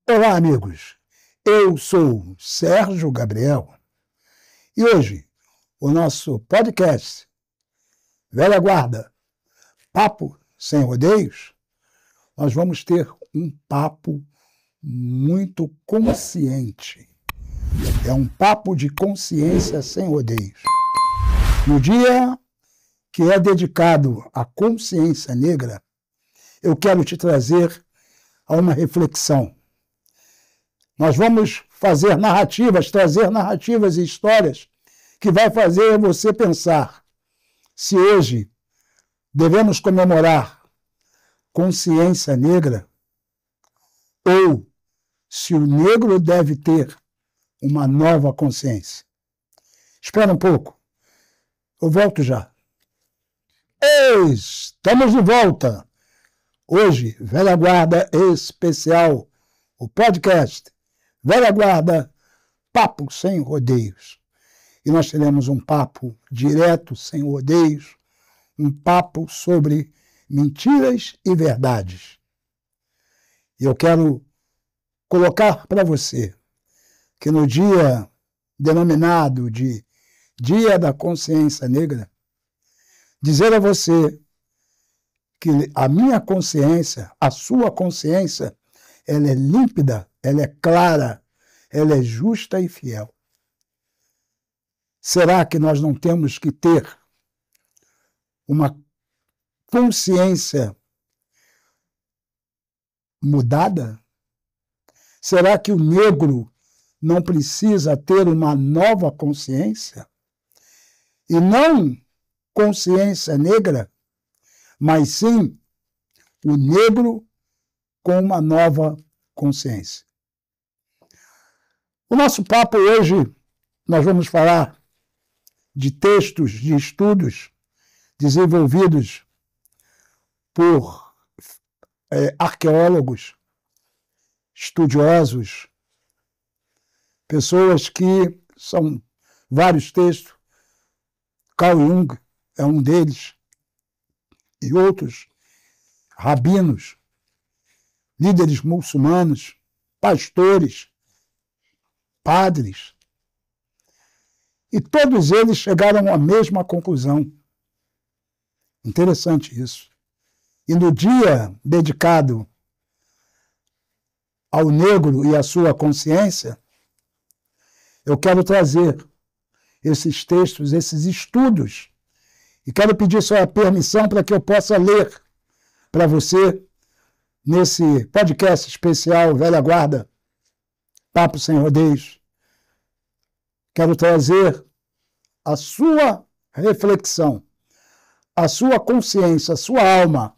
Olá, amigos. Eu sou Sérgio Gabriel e hoje o nosso podcast Velha Guarda, Papo Sem Rodeios, nós vamos ter um papo muito consciente. É um papo de consciência sem rodeios. No dia que é dedicado à consciência negra, eu quero te trazer a uma reflexão. Nós vamos fazer narrativas, trazer narrativas e histórias que vai fazer você pensar se hoje devemos comemorar consciência negra ou se o negro deve ter uma nova consciência. Espera um pouco, eu volto já. Estamos de volta. Hoje, Velha Guarda Especial, o podcast Velha Guarda, Papo Sem Rodeios. E nós teremos um papo direto, sem rodeios, um papo sobre mentiras e verdades. E eu quero colocar para você que no dia denominado de Dia da Consciência Negra, dizer a você que a minha consciência, a sua consciência, ela é límpida, ela é clara, ela é justa e fiel. Será que nós não temos que ter uma consciência mudada? Será que o negro não precisa ter uma nova consciência? E não consciência negra, mas sim o negro com uma nova consciência. O nosso papo hoje, nós vamos falar de textos, de estudos desenvolvidos por arqueólogos, estudiosos, pessoas que são vários textos. Carl Jung é um deles, e outros rabinos, líderes muçulmanos, pastores, padres. E todos eles chegaram à mesma conclusão. Interessante isso. E no dia dedicado ao negro e à sua consciência, eu quero trazer esses textos, esses estudos, e quero pedir sua permissão para que eu possa ler para você, nesse podcast especial Velha Guarda, Papo Sem Rodeios. Quero trazer a sua reflexão, a sua consciência, a sua alma,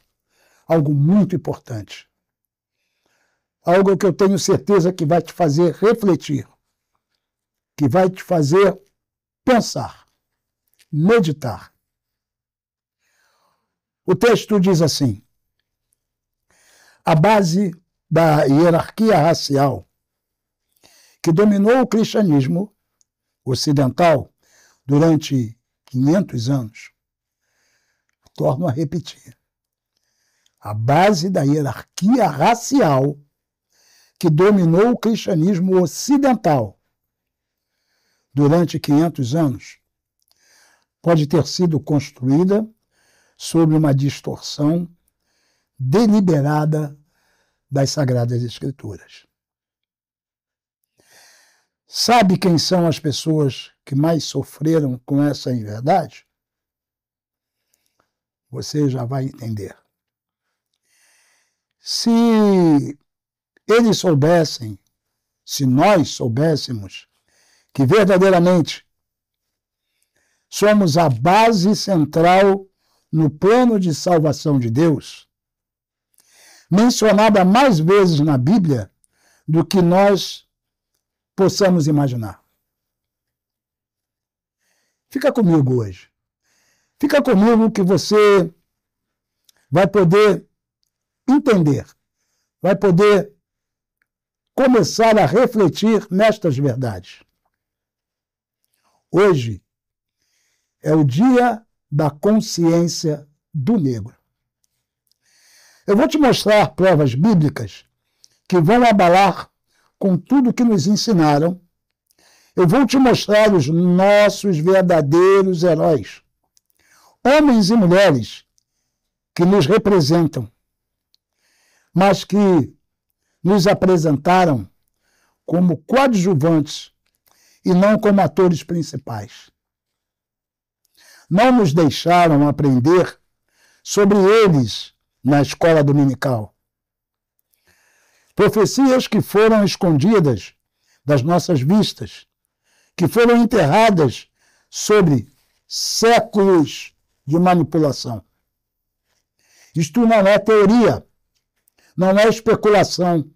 algo muito importante. Algo que eu tenho certeza que vai te fazer refletir, que vai te fazer pensar, meditar. O texto diz assim: a base da hierarquia racial que dominou o cristianismo ocidental durante 500 anos, torno a repetir, a base da hierarquia racial que dominou o cristianismo ocidental durante 500 anos pode ter sido construída sobre uma distorção deliberada das Sagradas Escrituras. Sabe quem são as pessoas que mais sofreram com essa inverdade? Você já vai entender. Se eles soubessem, se nós soubéssemos, que verdadeiramente somos a base central no plano de salvação de Deus, mencionada mais vezes na Bíblia do que nós possamos imaginar. Fica comigo hoje. Fica comigo que você vai poder entender, vai poder começar a refletir nestas verdades. Hoje é o dia da consciência do negro. Eu vou te mostrar provas bíblicas que vão abalar com tudo que nos ensinaram, eu vou te mostrar os nossos verdadeiros heróis, homens e mulheres que nos representam, mas que nos apresentaram como coadjuvantes e não como atores principais. Não nos deixaram aprender sobre eles na escola dominical. Profecias que foram escondidas das nossas vistas, que foram enterradas sobre séculos de manipulação. Isto não é teoria, não é especulação,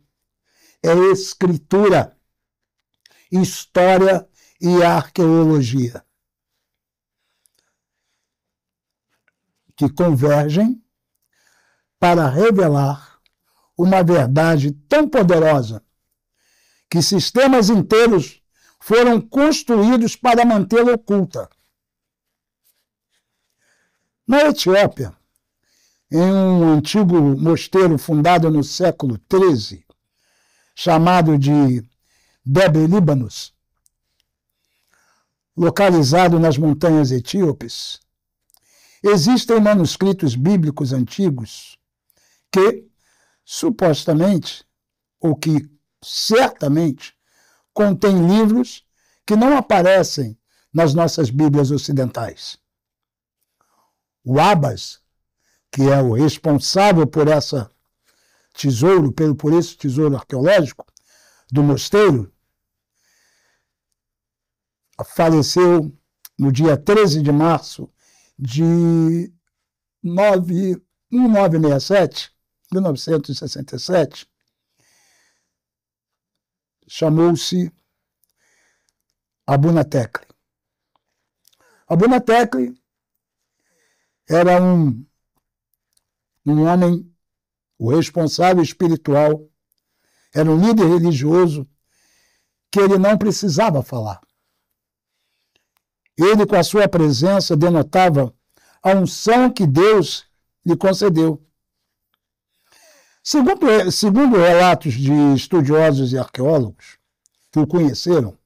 é escritura, história e arqueologia, que convergem para revelar uma verdade tão poderosa que sistemas inteiros foram construídos para mantê-la oculta. Na Etiópia, em um antigo mosteiro fundado no século XIII, chamado de Bebe-Líbanos, localizado nas montanhas etíopes, existem manuscritos bíblicos antigos que, supostamente, ou que certamente, contêm livros que não aparecem nas nossas Bíblias ocidentais. O Abas, que é o responsável por esse tesouro arqueológico do mosteiro, faleceu no dia 13 de março de 1967, chamou-se Abuna Tekle. Abuna Tekle era um homem, o responsável espiritual, era um líder religioso que ele não precisava falar. Ele, com a sua presença, denotava a unção que Deus lhe concedeu. Segundo relatos de estudiosos e arqueólogos que o conheceram,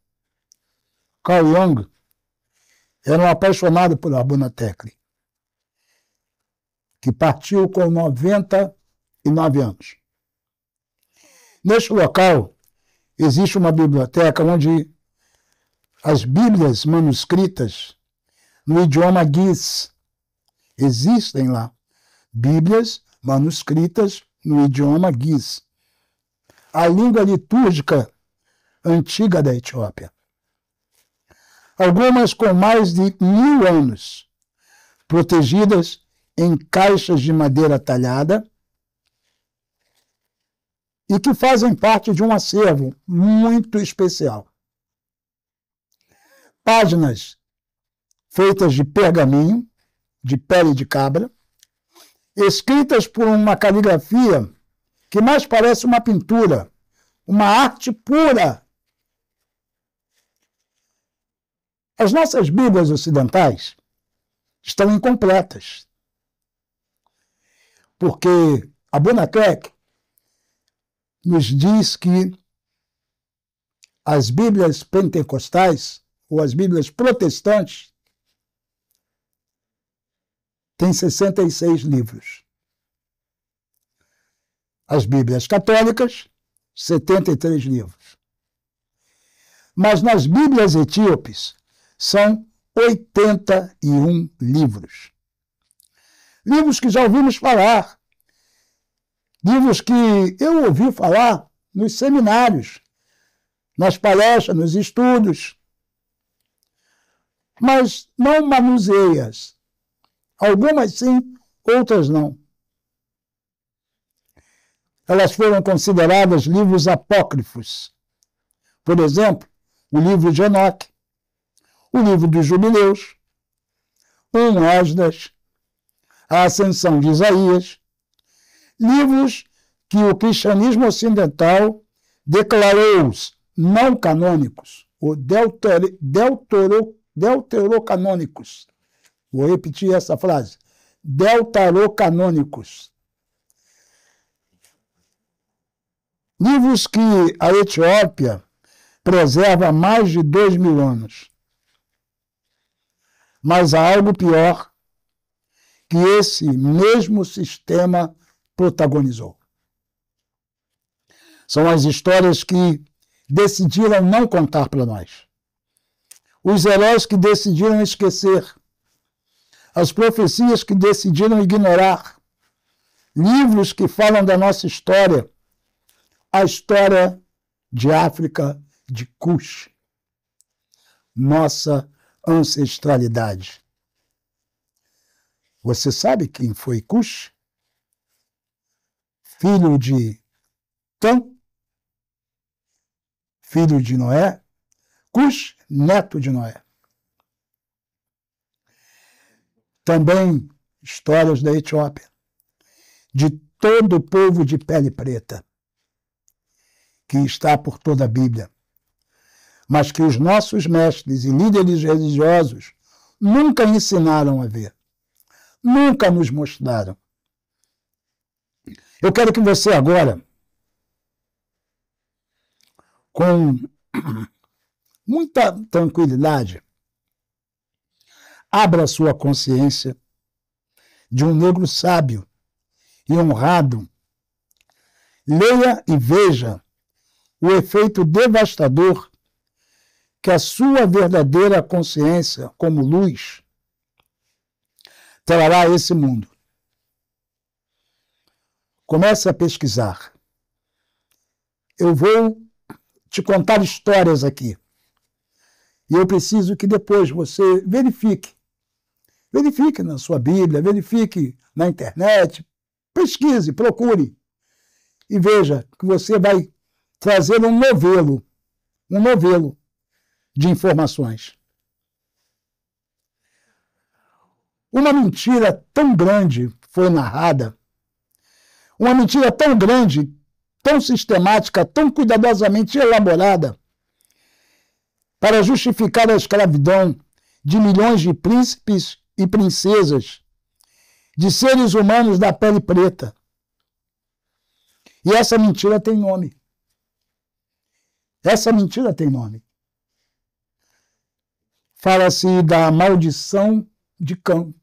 Carl Jung era um apaixonado por Abuna Tekle, que partiu com 99 anos. Neste local existe uma biblioteca onde as Bíblias manuscritas no idioma Giz, existem lá Bíblias manuscritas no idioma Giz, a língua litúrgica antiga da Etiópia. Algumas com mais de 1000 anos, protegidas em caixas de madeira talhada e que fazem parte de um acervo muito especial. Páginas feitas de pergaminho, de pele de cabra, escritas por uma caligrafia que mais parece uma pintura, uma arte pura. As nossas Bíblias ocidentais estão incompletas, porque Abuna Tekle nos diz que as Bíblias pentecostais, ou as Bíblias protestantes, têm 66 livros. As Bíblias católicas, 73 livros. Mas nas Bíblias etíopes, são 81 livros. Livros que já ouvimos falar. Livros que eu ouvi falar nos seminários, nas palestras, nos estudos. Mas não manuseias. Algumas sim, outras não. Elas foram consideradas livros apócrifos. Por exemplo, o livro de Enoque, o livro dos Jubileus, Esdras, a Ascensão de Isaías, livros que o cristianismo ocidental declarou-os não canônicos, ou deuterocanônicos. Vou repetir essa frase. Deuterocanônicos. Livros que a Etiópia preserva há mais de 2000 anos. Mas há algo pior que esse mesmo sistema protagonizou. São as histórias que decidiram não contar para nós. Os heróis que decidiram esquecer. As profecias que decidiram ignorar. Livros que falam da nossa história. A história de África, de Cush. Nossa ancestralidade. Você sabe quem foi Cush? Filho de Cã, filho de Noé, Cush, neto de Noé. Também histórias da Etiópia, de todo o povo de pele preta, que está por toda a Bíblia, mas que os nossos mestres e líderes religiosos nunca ensinaram a ver, nunca nos mostraram. Eu quero que você agora, com muita tranquilidade, abra sua consciência de um negro sábio e honrado. Leia e veja o efeito devastador que a sua verdadeira consciência, como luz, trará a esse mundo. Comece a pesquisar. Eu vou te contar histórias aqui. E eu preciso que depois você verifique. Verifique na sua Bíblia, verifique na internet, pesquise, procure. E veja que você vai trazer um novelo de informações. Uma mentira tão grande foi narrada, uma mentira tão grande, tão sistemática, tão cuidadosamente elaborada, para justificar a escravidão de milhões de príncipes e princesas, de seres humanos da pele preta. E essa mentira tem nome. Essa mentira tem nome. Fala-se da maldição de Cã,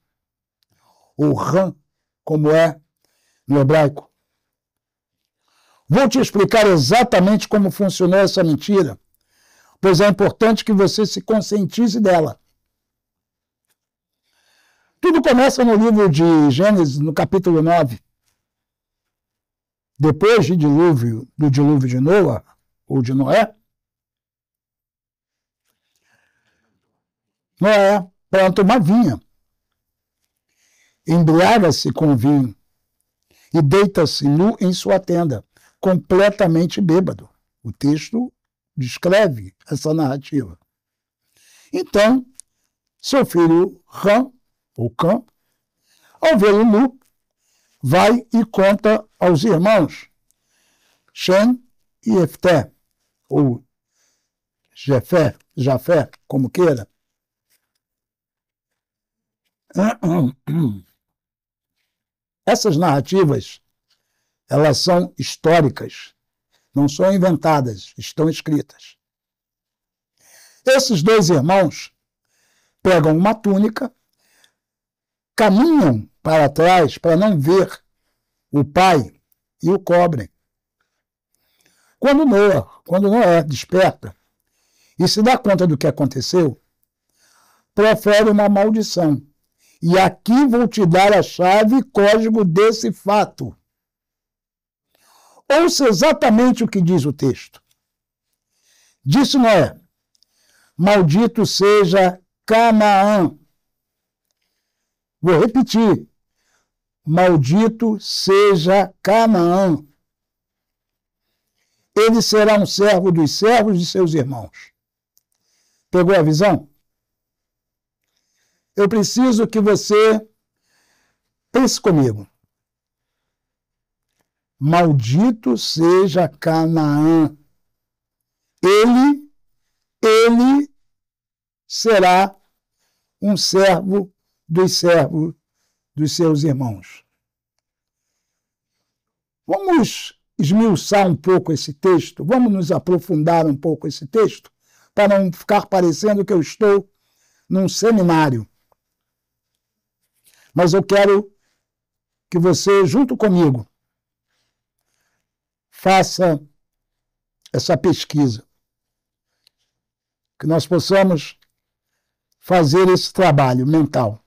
ou Ram, como é no hebraico. Vou te explicar exatamente como funcionou essa mentira, pois é importante que você se conscientize dela. Tudo começa no livro de Gênesis, no capítulo 9. Depois do dilúvio de Noé, ou de Noé, Noé planta uma vinha, embriaga-se com o vinho e deita-se nu em sua tenda, completamente bêbado. O texto descreve essa narrativa. Então, seu filho Ram, ou Cã, ao vê-lo nu, vai e conta aos irmãos Shem e Efté, ou Jafé, como queira. Essas narrativas, elas são históricas, não são inventadas, estão escritas. Esses dois irmãos pegam uma túnica, caminham para trás para não ver o pai e o cobrem. Quando Noé desperta e se dá conta do que aconteceu, profere uma maldição. E aqui vou te dar a chave e código desse fato. Ouça exatamente o que diz o texto. Disse Noé: maldito seja Canaã. Vou repetir. Maldito seja Canaã. Ele será um servo dos servos de seus irmãos. Pegou a visão? Eu preciso que você pense comigo. Maldito seja Canaã. Ele será um servo dos servos dos seus irmãos. Vamos esmiuçar um pouco esse texto, vamos nos aprofundar um pouco esse texto, para não ficar parecendo que eu estou num seminário. Mas eu quero que você, junto comigo, faça essa pesquisa, que nós possamos fazer esse trabalho mental.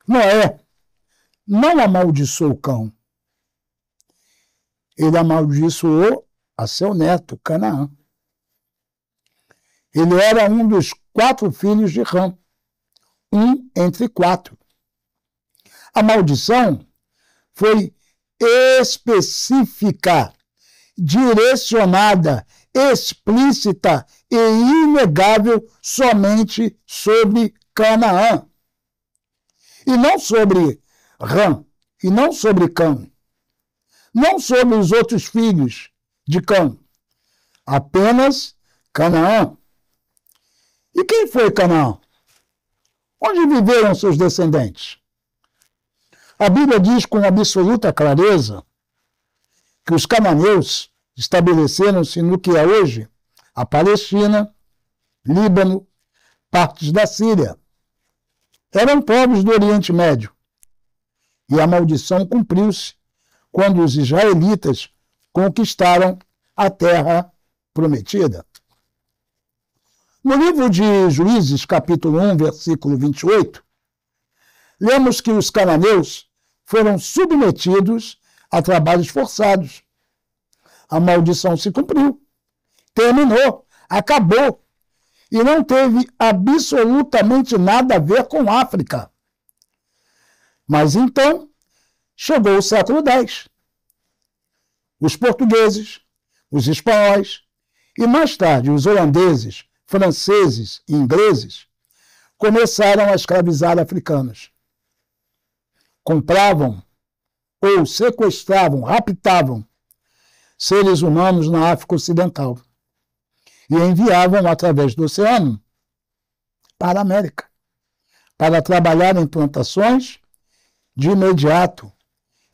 Noé não amaldiçoou o cão. Ele amaldiçoou a seu neto, Canaã. Ele era um dos 4 filhos de Rã, um entre 4. A maldição foi específica, direcionada, explícita e inegável somente sobre Canaã. E não sobre Rã, e não sobre Cã. Não sobre os outros filhos de Cã. Apenas Canaã. E quem foi Canaã? Onde viveram seus descendentes? A Bíblia diz com absoluta clareza que os cananeus estabeleceram-se no que é hoje a Palestina, Líbano, partes da Síria. Eram povos do Oriente Médio. E a maldição cumpriu-se quando os israelitas conquistaram a terra prometida. No livro de Juízes, capítulo 1, versículo 28, lemos que os cananeus foram submetidos a trabalhos forçados. A maldição se cumpriu, terminou, acabou, e não teve absolutamente nada a ver com a África. Mas então chegou o século X. Os portugueses, os espanhóis e mais tarde os holandeses, franceses e ingleses começaram a escravizar africanos. Compravam ou sequestravam, raptavam seres humanos na África Ocidental e enviavam através do oceano para a América, para trabalhar em plantações. De imediato,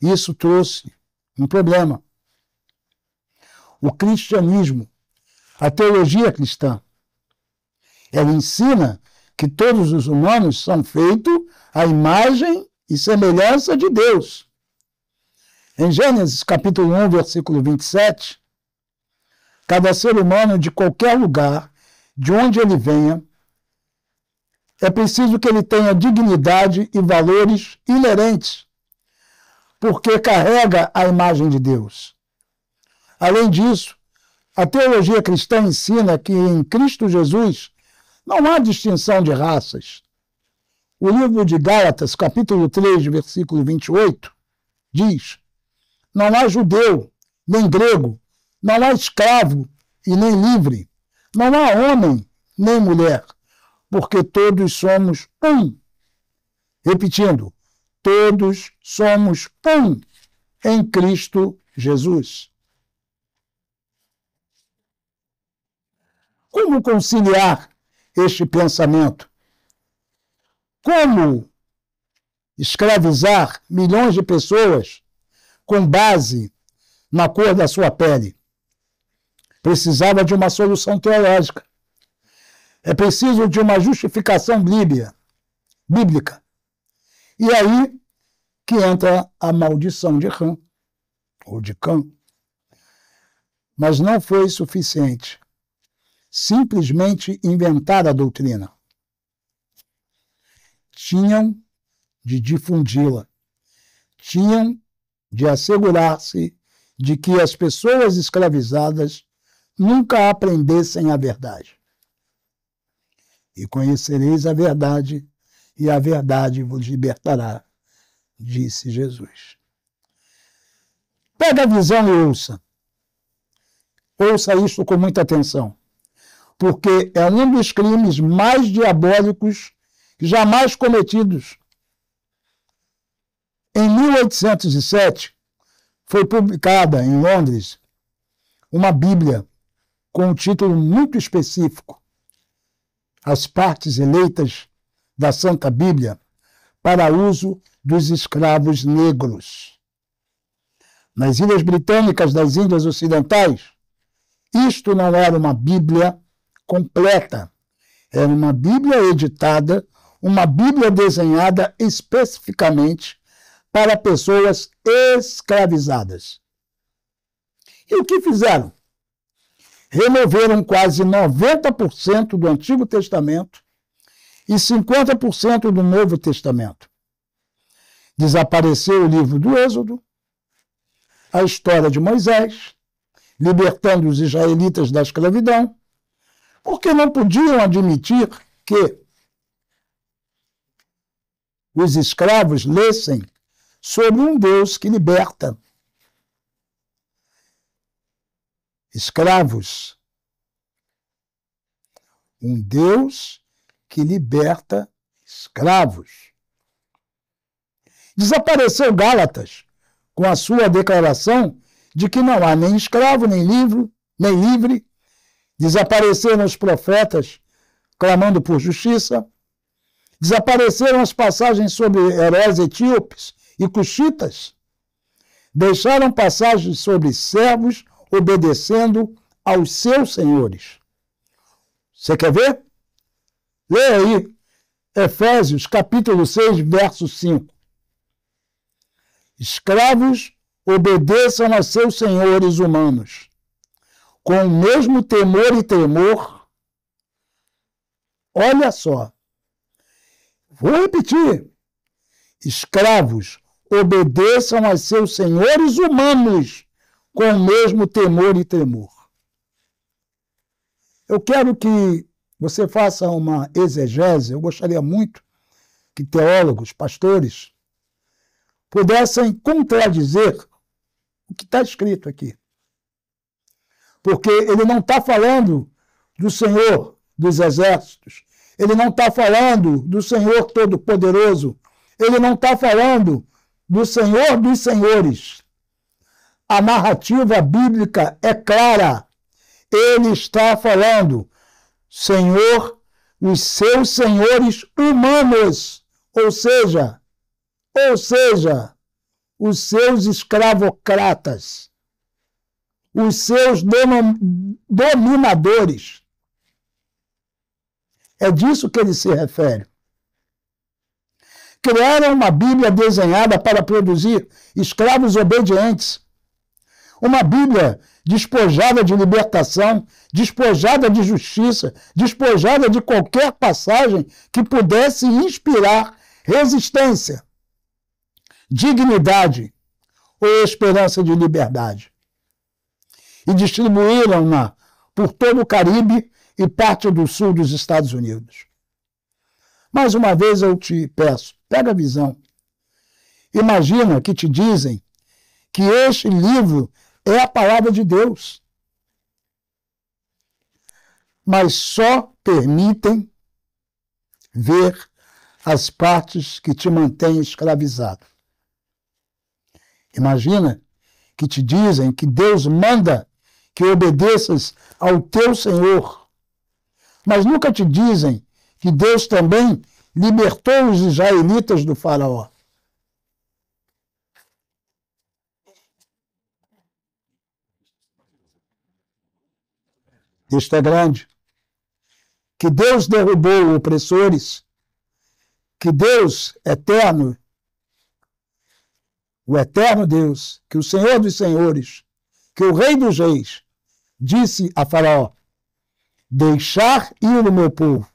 isso trouxe um problema. O cristianismo, a teologia cristã, ela ensina que todos os humanos são feitos à imagem e semelhança de Deus. Em Gênesis capítulo 1, versículo 27, cada ser humano de qualquer lugar, de onde ele venha, é preciso que ele tenha dignidade e valores inerentes, porque carrega a imagem de Deus. Além disso, a teologia cristã ensina que em Cristo Jesus não há distinção de raças. O livro de Gálatas, capítulo 3, versículo 28, diz: não há judeu, nem grego, não há escravo e nem livre, não há homem, nem mulher, porque todos somos um. Repetindo, todos somos um em Cristo Jesus. Como conciliar este pensamento? Como escravizar milhões de pessoas com base na cor da sua pele? Precisava de uma solução teológica. É preciso de uma justificação bíblica. E aí que entra a maldição de Rã, ou de Cã. Mas não foi suficiente simplesmente inventar a doutrina. Tinham de difundi-la. Tinham de assegurar-se de que as pessoas escravizadas nunca aprendessem a verdade. E conhecereis a verdade, e a verdade vos libertará, disse Jesus. Pega a visão e ouça. Ouça isto com muita atenção, porque é um dos crimes mais diabólicos jamais cometidos. Em 1807, foi publicada em Londres uma Bíblia com um título muito específico: As partes eleitas da Santa Bíblia para uso dos escravos negros. nas Ilhas Britânicas das Índias Ocidentais, isto não era uma Bíblia completa. Era uma Bíblia editada, uma Bíblia desenhada especificamente para pessoas escravizadas. E o que fizeram? Removeram quase 90% do Antigo Testamento e 50% do Novo Testamento. Desapareceu o livro do Êxodo, a história de Moisés, libertando os israelitas da escravidão, porque não podiam admitir que os escravos lessem sobre um Deus que liberta. Escravos. Um Deus que liberta escravos. Desapareceu Gálatas com a sua declaração de que não há nem escravo, nem livre. Desapareceram os profetas clamando por justiça. Desapareceram as passagens sobre heróis etíopes e cuxitas. Deixaram passagens sobre servos obedecendo aos seus senhores. Você quer ver? Leia aí, Efésios, capítulo 6, verso 5. Escravos, obedeçam a seus senhores humanos, com o mesmo temor e temor. Olha só. Vou repetir. Escravos, obedeçam a seus senhores humanos, com o mesmo temor e temor. Eu quero que você faça uma exegese. Eu gostaria muito que teólogos, pastores, pudessem contradizer o que está escrito aqui. Porque ele não está falando do Senhor dos Exércitos, ele não está falando do Senhor Todo-Poderoso, ele não está falando do Senhor dos Senhores. A narrativa bíblica é clara. Ele está falando, Senhor, os seus senhores humanos, ou seja, os seus escravocratas, os seus dominadores. É disso que ele se refere. Criaram uma Bíblia desenhada para produzir escravos obedientes. Uma Bíblia despojada de libertação, despojada de justiça, despojada de qualquer passagem que pudesse inspirar resistência, dignidade ou esperança de liberdade. E distribuíram-na por todo o Caribe e parte do sul dos Estados Unidos. Mais uma vez eu te peço, pega a visão. Imagina que te dizem que este livro é a palavra de Deus, mas só permitem ver as partes que te mantêm escravizado. Imagina que te dizem que Deus manda que obedeças ao teu Senhor, mas nunca te dizem que Deus também libertou os israelitas do faraó. Isto é grande. Que Deus derrubou opressores, que Deus eterno, o eterno Deus, que o Senhor dos Senhores, que o Rei dos Reis, disse a Faraó, deixar ir o meu povo.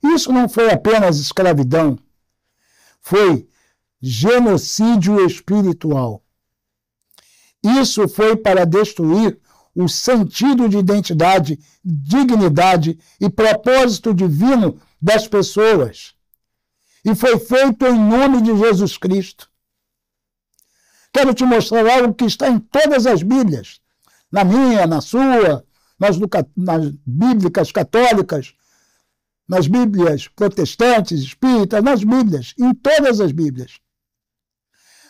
Isso não foi apenas escravidão, foi genocídio espiritual. Isso foi para destruir o sentido de identidade, dignidade e propósito divino das pessoas. E foi feito em nome de Jesus Cristo. Quero te mostrar algo que está em todas as Bíblias. Na minha, na sua, nas bíblicas católicas, nas Bíblias protestantes, espíritas, nas Bíblias, em todas as Bíblias.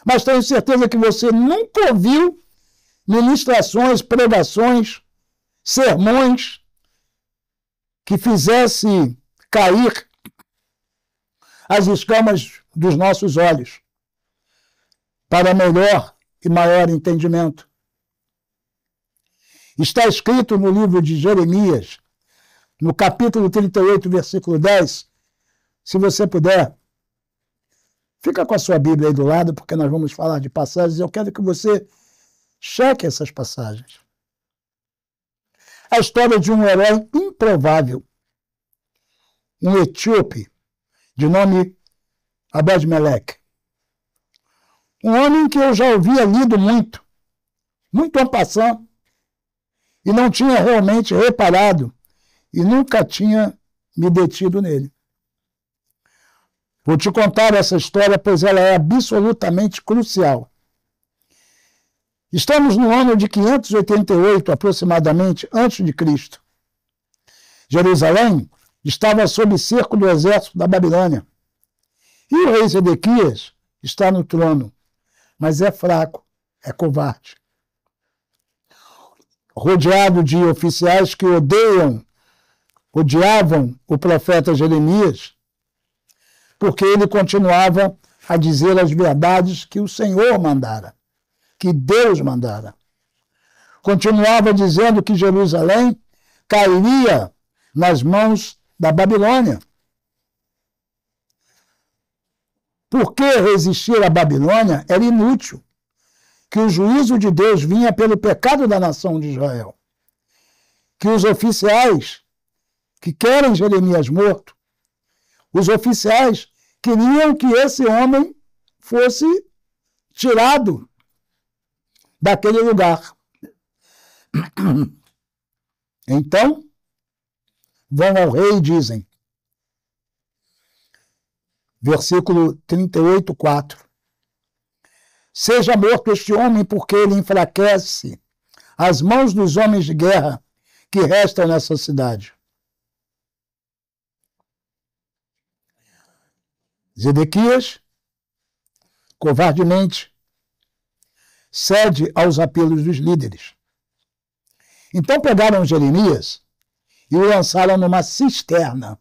Mas tenho certeza que você nunca ouviu ministrações, pregações, sermões que fizesse cair as escamas dos nossos olhos para melhor e maior entendimento. Está escrito no livro de Jeremias, no capítulo 38, versículo 10, se você puder, fica com a sua Bíblia aí do lado, porque nós vamos falar de passagens, eu quero que você cheque essas passagens. A história de um herói improvável, um etíope, de nome Ebed-Meleque. Um homem que eu já havia lido muito en passant, e não tinha realmente reparado, e nunca tinha me detido nele. Vou te contar essa história, pois ela é absolutamente crucial. Estamos no ano de 588, aproximadamente, antes de Cristo. Jerusalém estava sob cerco do exército da Babilônia. E o rei Zedequias está no trono, mas é fraco, é covarde. Rodeado de oficiais que odiavam o profeta Jeremias, porque ele continuava a dizer as verdades que o Senhor mandara, que Deus mandara. Continuava dizendo que Jerusalém cairia nas mãos da Babilônia. Porque resistir à Babilônia era inútil, que o juízo de Deus vinha pelo pecado da nação de Israel, que os oficiais que querem Jeremias morto, os oficiais queriam que esse homem fosse tirado daquele lugar. Então, vão ao rei e dizem, versículo 38, 4. Seja morto este homem, porque ele enfraquece as mãos dos homens de guerra que restam nessa cidade. Zedequias, covardemente, cede aos apelos dos líderes. Então pegaram Jeremias e o lançaram numa cisterna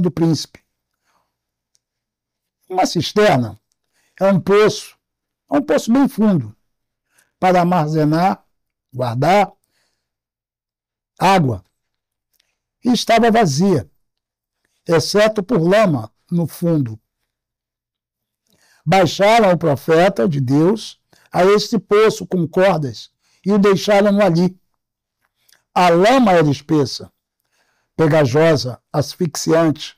do príncipe. Uma cisterna é um poço bem fundo, para armazenar, guardar água. E estava vazia, exceto por lama no fundo. Baixaram o profeta de Deus a este poço com cordas e o deixaram ali. A lama era espessa, pegajosa, asfixiante.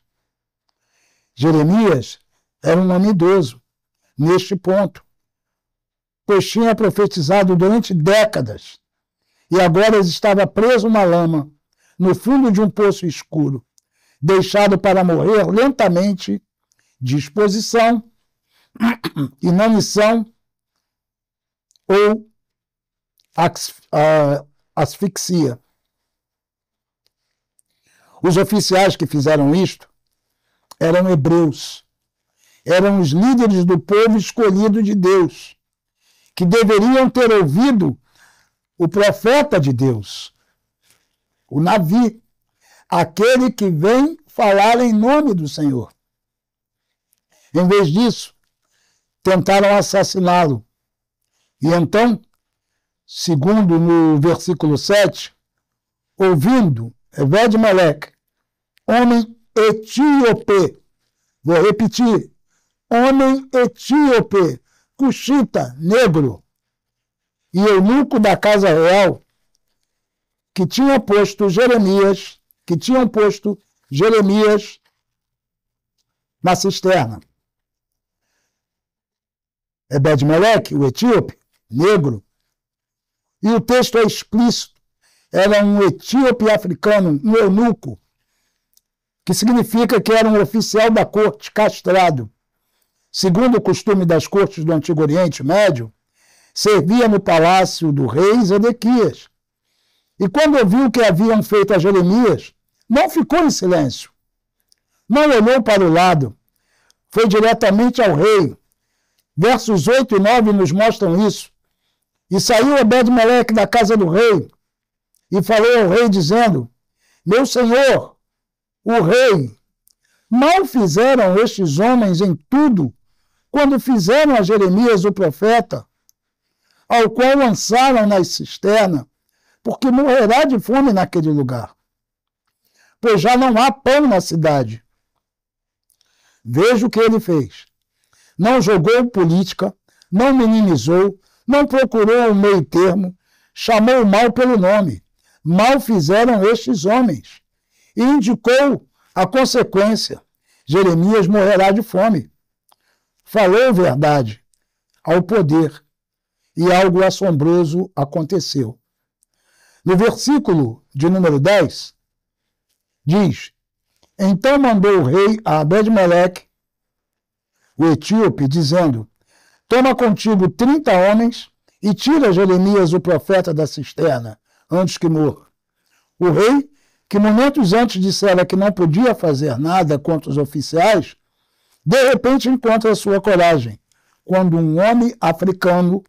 Jeremias era um homem idoso neste ponto, pois tinha profetizado durante décadas e agora estava preso na lama, no fundo de um poço escuro, deixado para morrer lentamente de exposição, inanição ou asfixia. Os oficiais que fizeram isto eram hebreus, eram os líderes do povo escolhido de Deus, que deveriam ter ouvido o profeta de Deus, o Navi, aquele que vem falar em nome do Senhor. Em vez disso, tentaram assassiná-lo. E então, segundo no versículo 7, ouvindo Ebed-Meleque, homem etíope, vou repetir, homem etíope, cuxita, negro, e eunuco da casa real, que tinham posto Jeremias na cisterna. Ebed-Meleque, o etíope, negro, e o texto é explícito, era um etíope africano, um eunuco, que significa que era um oficial da corte castrado. Segundo o costume das cortes do Antigo Oriente Médio, servia no palácio do rei Zedequias. E quando ouviu o que haviam feito a Jeremias, não ficou em silêncio. Não olhou para o lado. Foi diretamente ao rei. Versos 8 e 9 nos mostram isso. E saiu Ebed-Meleque da casa do rei e falou ao rei, dizendo: Meu senhor, o rei, mal fizeram estes homens em tudo quando fizeram a Jeremias o profeta, ao qual lançaram na cisterna, porque morrerá de fome naquele lugar, pois já não há pão na cidade. Veja o que ele fez. Não jogou política, não minimizou, não procurou o meio termo, chamou o mal pelo nome. Mal fizeram estes homens. E indicou a consequência. Jeremias morrerá de fome. Falou verdade ao poder, e algo assombroso aconteceu. No versículo de número 10, diz: Então mandou o rei a Ebed-meleque, o etíope, dizendo: Toma contigo 30 homens e tira Jeremias, o profeta, da cisterna, antes que morra. O rei, que momentos antes dissera que não podia fazer nada contra os oficiais, de repente encontra a sua coragem, quando um homem africano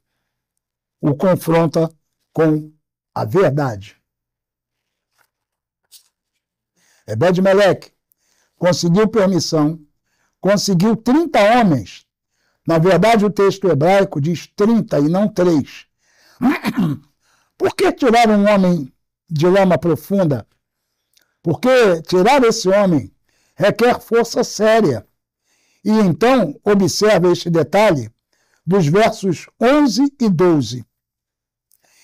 o confronta com a verdade. Ebed-meleque conseguiu permissão, conseguiu 30 homens. Na verdade, o texto hebraico diz 30 e não 3. Por que tirar um homem de lama profunda? Porque tirar esse homem requer força séria. E então, observe este detalhe dos versos 11 e 12.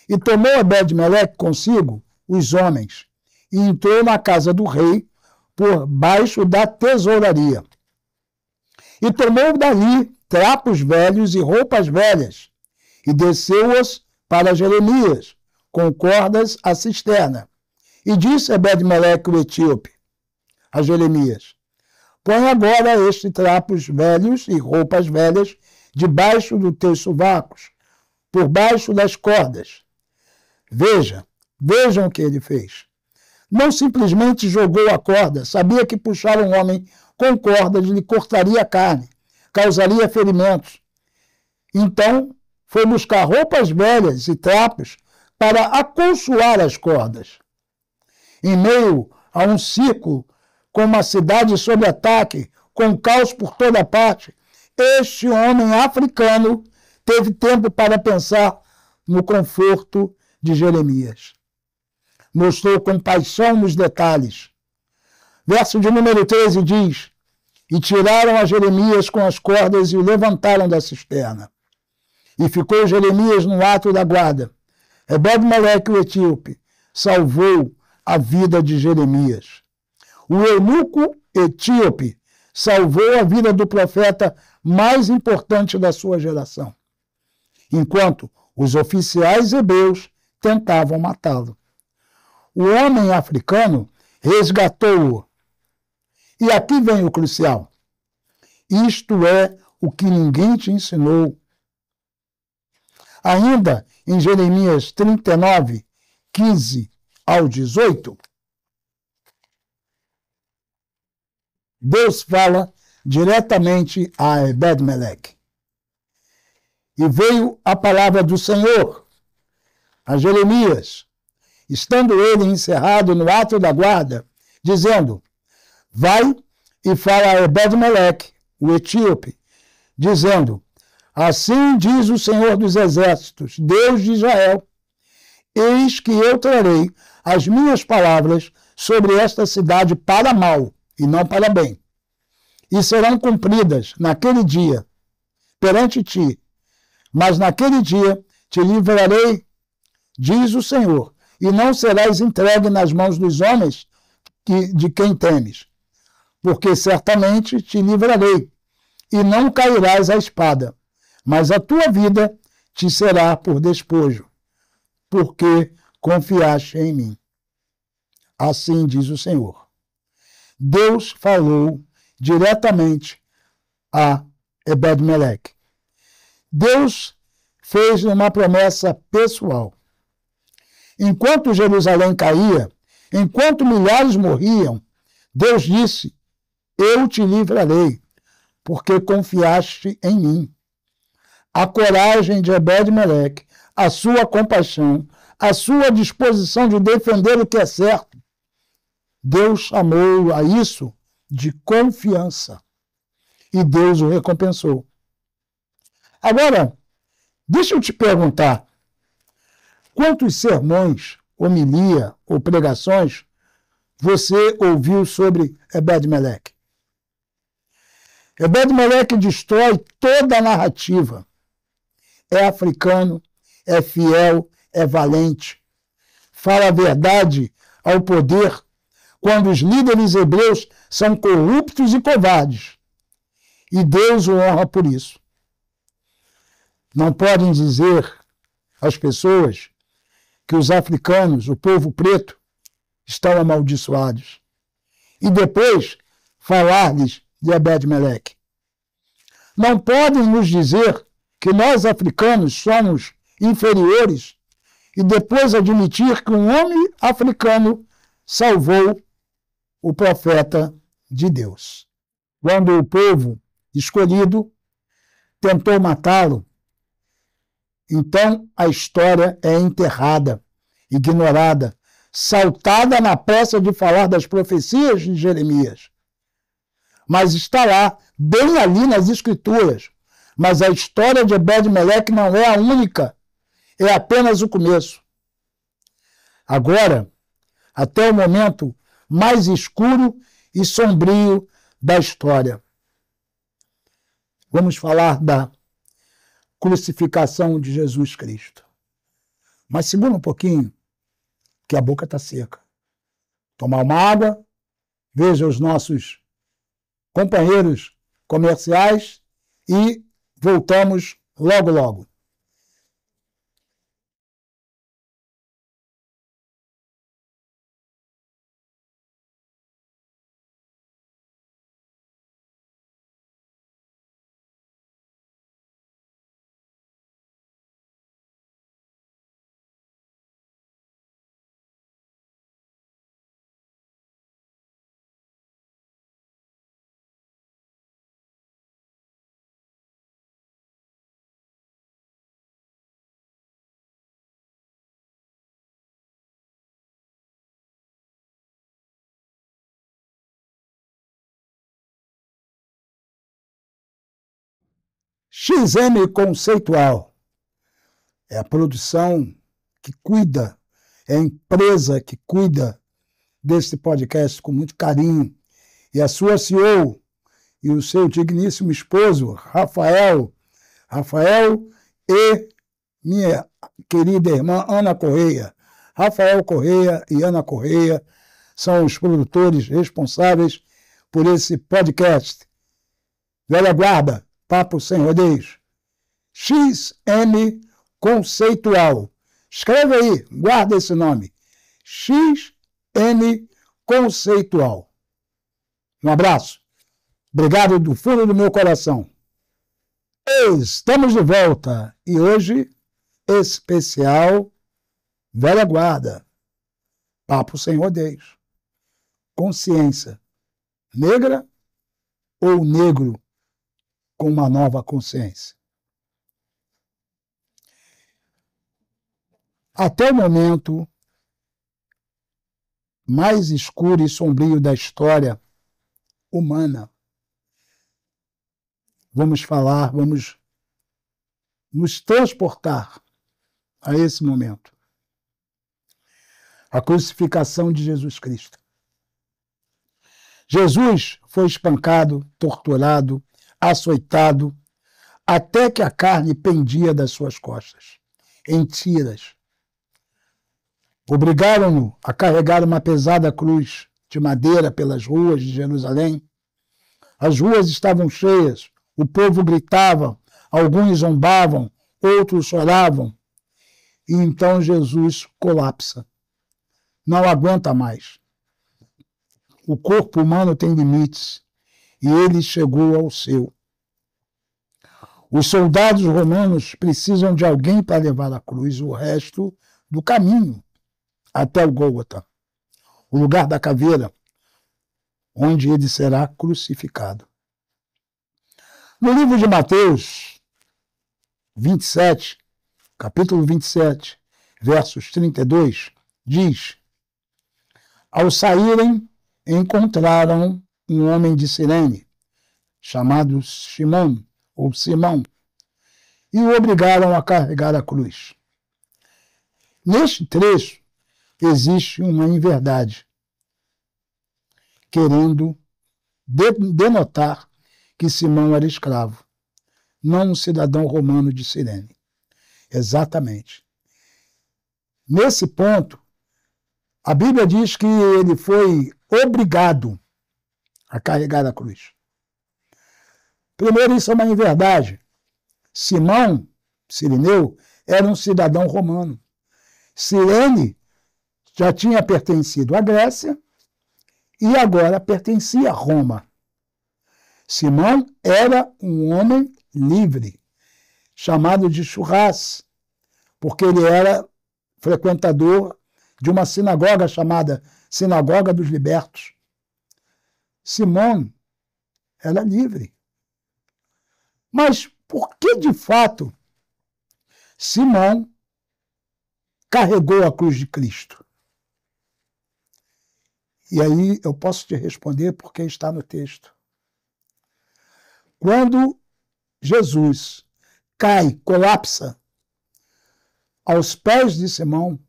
E tomou Ebed-meleque consigo os homens, e entrou na casa do rei por baixo da tesouraria. E tomou dali trapos velhos e roupas velhas, e desceu-os para Jeremias, com cordas à cisterna. E disse Ebed-meleque o etíope a Jeremias: Põe agora estes trapos velhos e roupas velhas debaixo dos teus sovacos, por baixo das cordas. Vejam o que ele fez. Não simplesmente jogou a corda, sabia que puxar um homem com cordas lhe cortaria a carne, causaria ferimentos. Então, foi buscar roupas velhas e trapos para acolchoar as cordas. Em meio a um círculo, com uma cidade sob ataque, com caos por toda parte, este homem africano teve tempo para pensar no conforto de Jeremias. Mostrou compaixão nos detalhes. Verso de número 13 diz: E tiraram a Jeremias com as cordas e o levantaram da cisterna. E ficou Jeremias no ato da guarda. Ebed-meleque o etíope salvou a vida de Jeremias. O eunuco etíope salvou a vida do profeta mais importante da sua geração, enquanto os oficiais hebreus tentavam matá-lo. O homem africano resgatou-o. E aqui vem o crucial. Isto é o que ninguém te ensinou. Ainda em Jeremias 39, 15 ao 18, Deus fala diretamente a Ebed-meleque. E veio a palavra do Senhor a Jeremias, estando ele encerrado no ato da guarda, dizendo: Vai e fala a Ebed-meleque, o etíope, dizendo: Assim diz o Senhor dos Exércitos, Deus de Israel: Eis que eu trarei as minhas palavras sobre esta cidade para mal, e não para bem. E serão cumpridas naquele dia perante ti. Mas naquele dia te livrarei, diz o Senhor, e não serás entregue nas mãos dos homens de quem temes. Porque certamente te livrarei, e não cairás à espada, mas a tua vida te será por despojo, porque confiaste em mim. Assim diz o Senhor. Deus falou diretamente a Ebed-meleque. Deus fez uma promessa pessoal. Enquanto Jerusalém caía, enquanto milhares morriam, Deus disse: Eu te livrarei, porque confiaste em mim. A coragem de Ebed-meleque, a sua compaixão, a sua disposição de defender o que é certo, Deus chamou a isso de confiança. E Deus o recompensou. Agora, deixa eu te perguntar, quantos sermões, homilia ou pregações você ouviu sobre Ebed-Meleque? Ebed-Meleque destrói toda a narrativa. É africano, é fiel, é valente. Fala a verdade ao poder quando os líderes hebreus são corruptos e covardes. E Deus o honra por isso. Não podem dizer às pessoas que os africanos, o povo preto, estão amaldiçoados. E depois falar-lhes de Ebed-Meleque. Não podem nos dizer que nós africanos somos inferiores e depois admitir que um homem africano salvou o profeta de Deus. Quando o povo escolhido tentou matá-lo, então a história é enterrada, ignorada, saltada na pressa de falar das profecias de Jeremias. Mas está lá, bem ali nas Escrituras. Mas a história de Ebed-Meleque não é a única, é apenas o começo. Agora, até o momento mais escuro e sombrio da história. Vamos falar da crucificação de Jesus Cristo. Mas segura um pouquinho, que a boca está seca. Tomar uma água, veja os nossos companheiros comerciais e voltamos logo, logo. XM Conceitual é a produção que cuida, é a empresa que cuida desse podcast com muito carinho. E a sua CEO e o seu digníssimo esposo, Rafael e minha querida irmã Ana Correia. Rafael Correia e Ana Correia são os produtores responsáveis por esse podcast. Velha guarda, papo sem rodeios. XM Conceitual. Escreve aí, guarda esse nome. XM Conceitual. Um abraço. Obrigado do fundo do meu coração. Estamos de volta e hoje, especial Velha Guarda. Papo sem rodeios. Consciência negra ou negro com uma nova consciência? Até o momento mais escuro e sombrio da história humana, vamos nos transportar a esse momento. A crucificação de Jesus Cristo. Jesus foi espancado, torturado, açoitado, até que a carne pendia das suas costas, em tiras. Obrigaram-no a carregar uma pesada cruz de madeira pelas ruas de Jerusalém. As ruas estavam cheias, o povo gritava, alguns zombavam, outros choravam. E então Jesus colapsa. Não aguenta mais. O corpo humano tem limites e ele chegou ao seu. Os soldados romanos precisam de alguém para levar a cruz o resto do caminho até o Gólgota, o lugar da caveira, onde ele será crucificado. No livro de Mateus 27, capítulo 27, versos 32, diz: ao saírem, encontraram um homem de Cirene, chamado Simão, e o obrigaram a carregar a cruz. Neste trecho existe uma inverdade, querendo denotar que Simão era escravo, não um cidadão romano de Cirene. Exatamente. Nesse ponto, a Bíblia diz que ele foi obrigado a carregar a cruz. Primeiro, isso é uma inverdade. Simão, Cireneu, era um cidadão romano. Cirene já tinha pertencido à Grécia e agora pertencia a Roma. Simão era um homem livre, chamado de churras, porque ele era frequentador de uma sinagoga chamada Sinagoga dos Libertos. Simão era livre. Mas por que, de fato, Simão carregou a cruz de Cristo? E aí eu posso te responder porque está no texto. Quando Jesus cai, colapsa aos pés de Simão,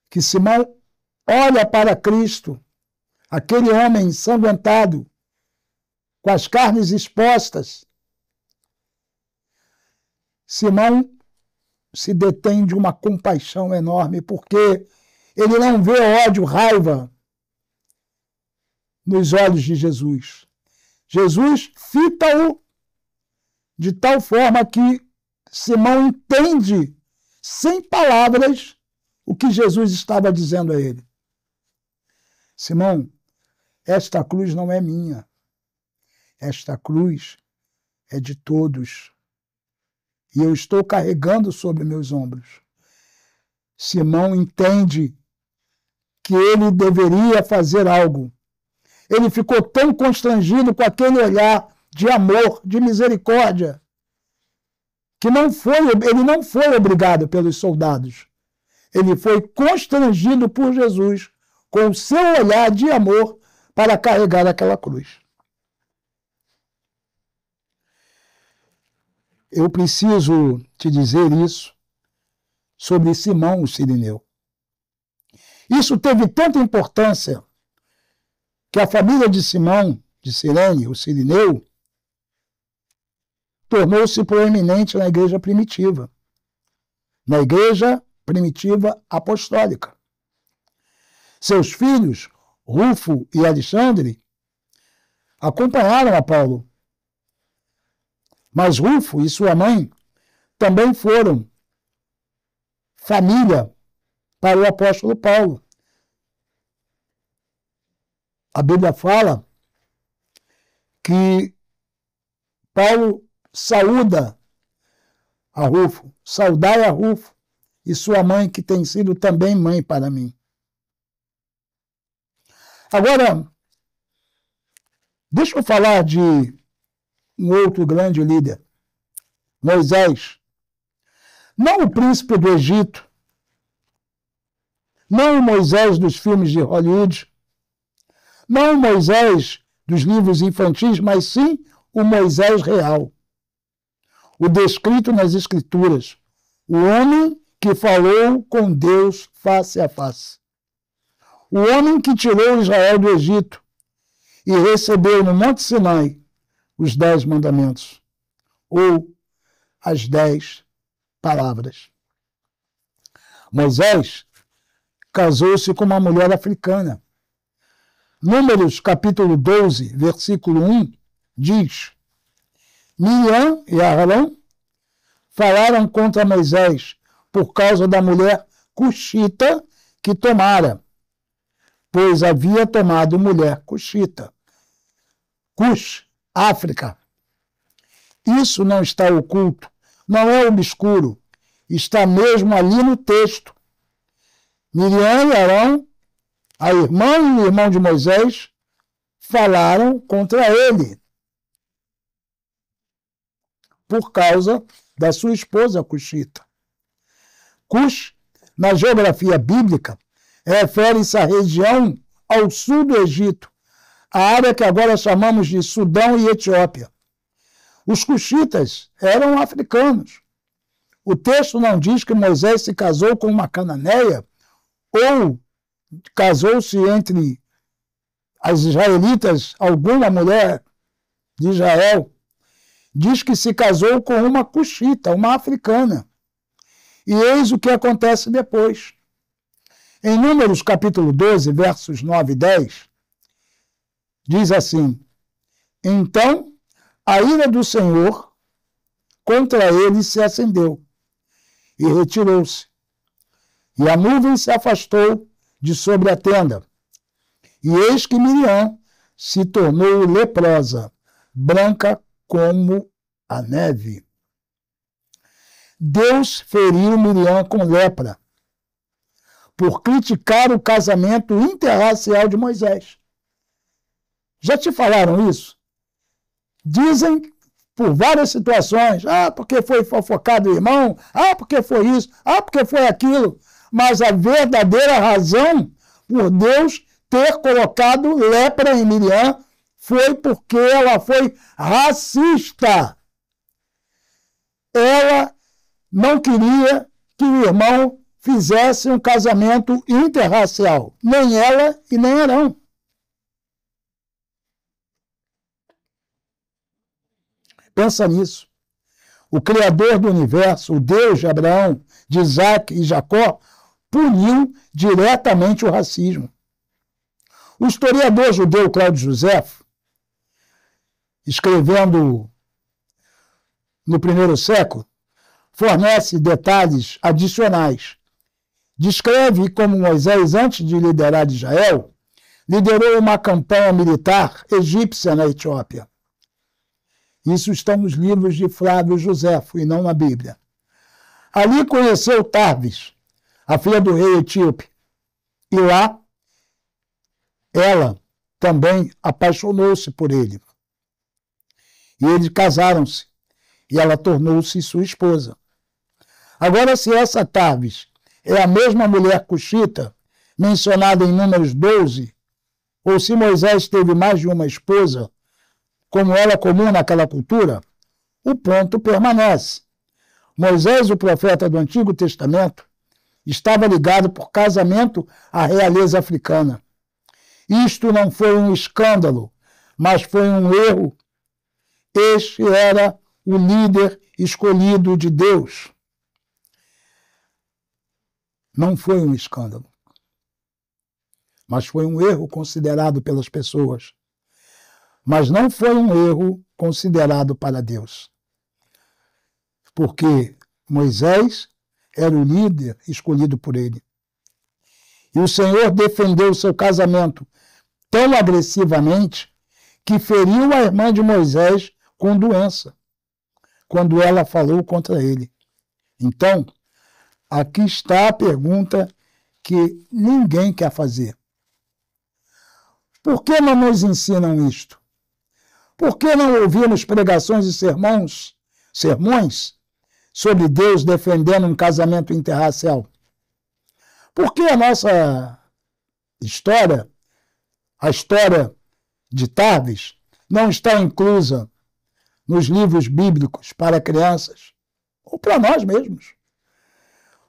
que Simão olha para Cristo, aquele homem ensanguentado, com as carnes expostas, Simão se detém de uma compaixão enorme, porque ele não vê ódio, raiva nos olhos de Jesus. Jesus fita-o de tal forma que Simão entende, sem palavras, o que Jesus estava dizendo a ele. Simão, esta cruz não é minha. Esta cruz é de todos. E eu estou carregando sobre meus ombros. Simão entende que ele deveria fazer algo. Ele ficou tão constrangido com aquele olhar de amor, de misericórdia, que ele não foi obrigado pelos soldados. Ele foi constrangido por Jesus com o seu olhar de amor para carregar aquela cruz. Eu preciso te dizer isso sobre Simão, o Cireneu. Isso teve tanta importância que a família de Simão, de Cirene, o Cireneu, tornou-se proeminente na igreja primitiva. Na igreja primitiva apostólica. Seus filhos, Rufo e Alexandre, acompanharam a Paulo. Mas Rufo e sua mãe também foram família para o apóstolo Paulo. A Bíblia fala que Paulo saúda a Rufo, saudai a Rufo e sua mãe, que tem sido também mãe para mim. Agora, deixa eu falar de um outro grande líder, Moisés. Não o príncipe do Egito, não o Moisés dos filmes de Hollywood, não o Moisés dos livros infantis, mas sim o Moisés real, o descrito nas Escrituras, o homem que falou com Deus face a face, o homem que tirou Israel do Egito e recebeu no Monte Sinai os 10 mandamentos, ou as 10 palavras. Moisés casou-se com uma mulher africana. Números, capítulo 12, versículo 1, diz: Miriam e Arão falaram contra Moisés por causa da mulher cuxita que tomara, pois havia tomado mulher cuxita. Cush, África. Isso não está oculto, não é obscuro, está mesmo ali no texto. Miriam e Arão, a irmã e o irmão de Moisés, falaram contra ele por causa da sua esposa cuxita. Cush, na geografia bíblica, refere-se à região ao sul do Egito, a área que agora chamamos de Sudão e Etiópia. Os cuxitas eram africanos. O texto não diz que Moisés se casou com uma cananeia ou casou-se entre as israelitas, alguma mulher de Israel. Diz que se casou com uma cuxita, uma africana. E eis o que acontece depois. Em Números capítulo 12, versos 9 e 10, diz assim: Então a ira do Senhor contra ele se acendeu e retirou-se. E a nuvem se afastou de sobre a tenda. E eis que Miriam se tornou leprosa, branca como a neve. Deus feriu Miriam com lepra por criticar o casamento interracial de Moisés. Já te falaram isso? Dizem por várias situações, porque foi fofocado o irmão, porque foi isso, porque foi aquilo, mas a verdadeira razão por Deus ter colocado lepra em Miriam foi porque ela foi racista. Ela não queria que o irmão fizesse um casamento interracial, nem ela e nem Arão. Pensa nisso. O Criador do universo, o Deus de Abraão, de Isaac e Jacó, puniu diretamente o racismo. O historiador judeu Cláudio Josefo, escrevendo no primeiro século, fornece detalhes adicionais. Descreve como Moisés, antes de liderar Israel, liderou uma campanha militar egípcia na Etiópia. Isso está nos livros de Flávio Josefo e não na Bíblia. Ali conheceu Tarvis, a filha do rei etíope, e lá ela também apaixonou-se por ele. E eles casaram-se, e ela tornou-se sua esposa. Agora, se essa Tarvis é a mesma mulher cuxita mencionada em Números 12, ou se Moisés teve mais de uma esposa, como era comum naquela cultura, o ponto permanece. Moisés, o profeta do Antigo Testamento, estava ligado por casamento à realeza africana. Isto não foi um escândalo, mas foi um erro. Este era o líder escolhido de Deus. Não foi um escândalo, mas foi um erro considerado pelas pessoas. Mas não foi um erro considerado para Deus. Porque Moisés era o líder escolhido por ele. E o Senhor defendeu o seu casamento tão agressivamente que feriu a irmã de Moisés com doença, quando ela falou contra ele. Então, aqui está a pergunta que ninguém quer fazer. Por que não nos ensinam isto? Por que não ouvimos pregações e sermões sobre Deus defendendo um casamento interracial? Por que a nossa história, a história de Tarvis, não está inclusa nos livros bíblicos para crianças ou para nós mesmos?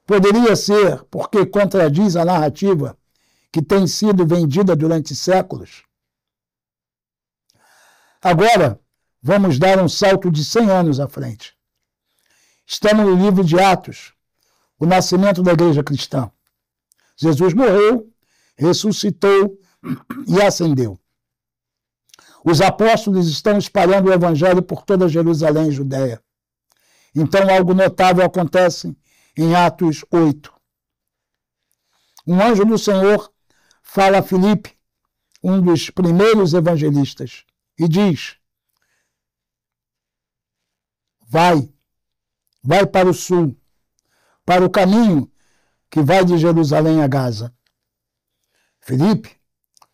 Poderia ser porque contradiz a narrativa que tem sido vendida durante séculos. Agora, vamos dar um salto de 100 anos à frente. Estamos no livro de Atos, o nascimento da igreja cristã. Jesus morreu, ressuscitou e ascendeu. Os apóstolos estão espalhando o evangelho por toda Jerusalém e Judéia. Então, algo notável acontece em Atos 8. Um anjo do Senhor fala a Filipe, um dos primeiros evangelistas, e diz: vai para o sul, para o caminho que vai de Jerusalém a Gaza. Filipe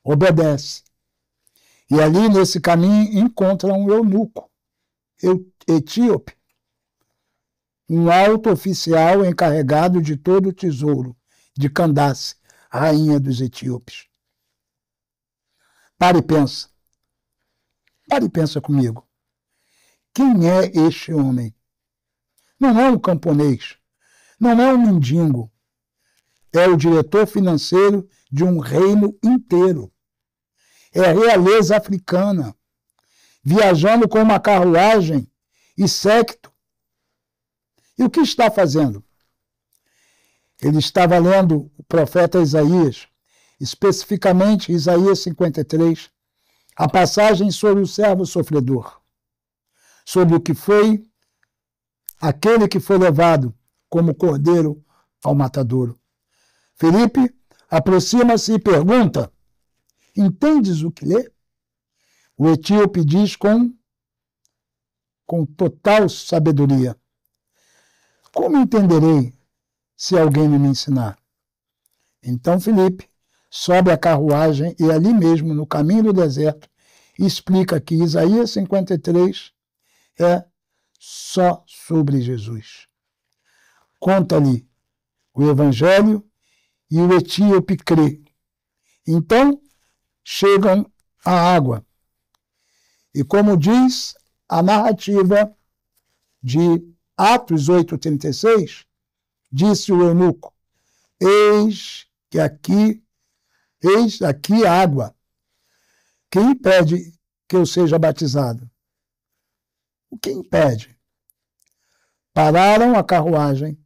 obedece. E ali, nesse caminho, encontra um eunuco, etíope, um alto oficial encarregado de todo o tesouro de Candace, rainha dos etíopes. Pare e pensa. Pare e pensa comigo. Quem é este homem? Não é um camponês, não é um mendigo, é o diretor financeiro de um reino inteiro. É a realeza africana, viajando com uma carruagem e séquito. E o que está fazendo? Ele estava lendo o profeta Isaías, especificamente Isaías 53, a passagem sobre o servo sofredor, sobre o que foi aquele que foi levado como cordeiro ao matadouro. Filipe aproxima-se e pergunta: entendes o que lê? O etíope diz com total sabedoria: como entenderei se alguém não me ensinar? Então Filipe sobe a carruagem e ali mesmo, no caminho do deserto, explica que Isaías 53 é só sobre Jesus. Conta-lhe o evangelho e o etíope crê. Então chegam à água. E como diz a narrativa de Atos 8,36, disse o eunuco: eis aqui água. Quem impede que eu seja batizado? O que impede? Pararam a carruagem,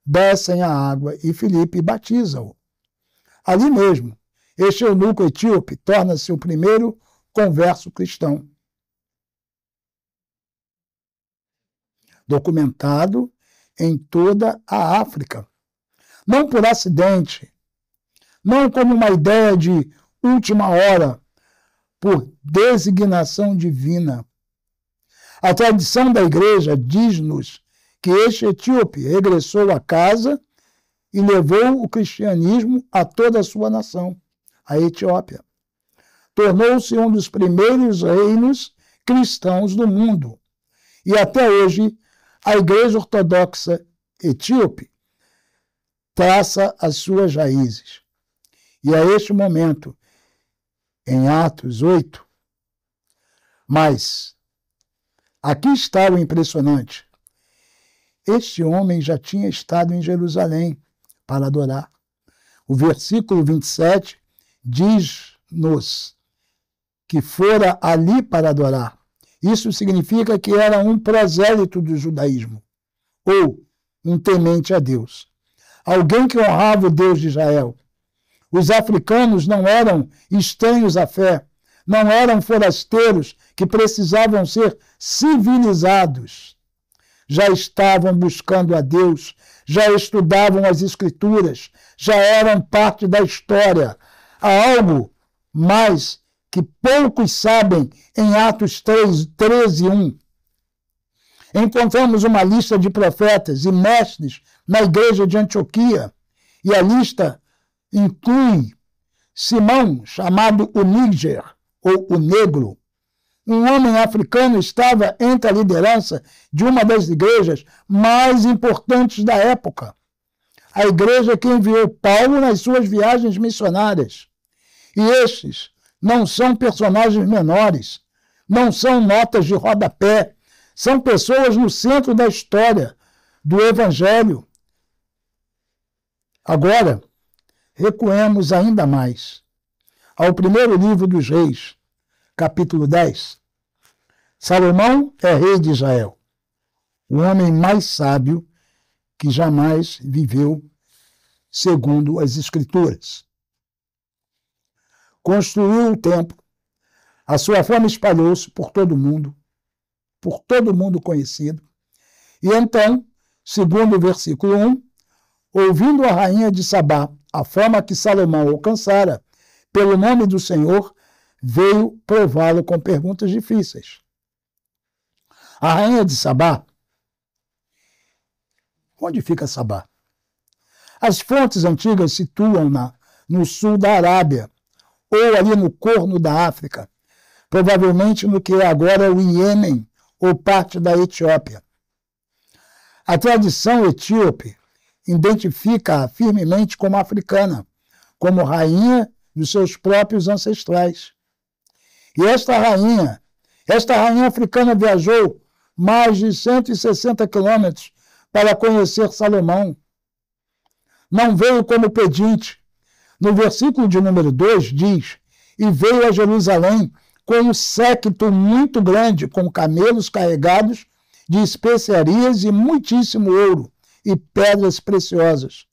descem a água e Filipe batiza-o. Ali mesmo, este eunuco etíope torna-se o primeiro converso cristão. Documentado em toda a África. Não por acidente, não como uma ideia de última hora, por designação divina. A tradição da igreja diz-nos que este etíope regressou a casa e levou o cristianismo a toda a sua nação, a Etiópia. Tornou-se um dos primeiros reinos cristãos do mundo. E até hoje, a Igreja Ortodoxa Etíope traça as suas raízes. E a este momento, em Atos 8, mas aqui está o impressionante. Este homem já tinha estado em Jerusalém para adorar. O versículo 27 diz-nos que fora ali para adorar. Isso significa que era um prosélito do judaísmo, ou um temente a Deus. Alguém que honrava o Deus de Israel. Os africanos não eram estranhos à fé, não eram forasteiros que precisavam ser civilizados. Já estavam buscando a Deus, já estudavam as Escrituras, já eram parte da história. Há algo mais que poucos sabem em Atos 13:1. Encontramos uma lista de profetas e mestres na igreja de Antioquia, e a lista inclui Simão, chamado o Níger, ou o Negro. Um homem africano estava entre a liderança de uma das igrejas mais importantes da época. A igreja que enviou Paulo nas suas viagens missionárias. E estes não são personagens menores, não são notas de rodapé, são pessoas no centro da história, do Evangelho. Agora, recuemos ainda mais ao primeiro livro dos Reis, capítulo 10. Salomão é rei de Israel, o homem mais sábio que jamais viveu, segundo as Escrituras. Construiu o templo, a sua fama espalhou-se por todo mundo conhecido. E então, segundo o versículo 1, ouvindo a rainha de Sabá a fama que Salomão alcançara pelo nome do Senhor, veio prová-lo com perguntas difíceis. A rainha de Sabá, onde fica Sabá? As fontes antigas situam-na no sul da Arábia, ou ali no Corno da África, provavelmente no que é agora o Iêmen, ou parte da Etiópia. A tradição etíope identifica-a firmemente como africana, como rainha dos seus próprios ancestrais. E esta rainha africana viajou mais de 160 quilômetros para conhecer Salomão. Não veio como pedinte. No versículo de número 2 diz: e veio a Jerusalém com um séquito muito grande, com camelos carregados de especiarias e muitíssimo ouro e pedras preciosas.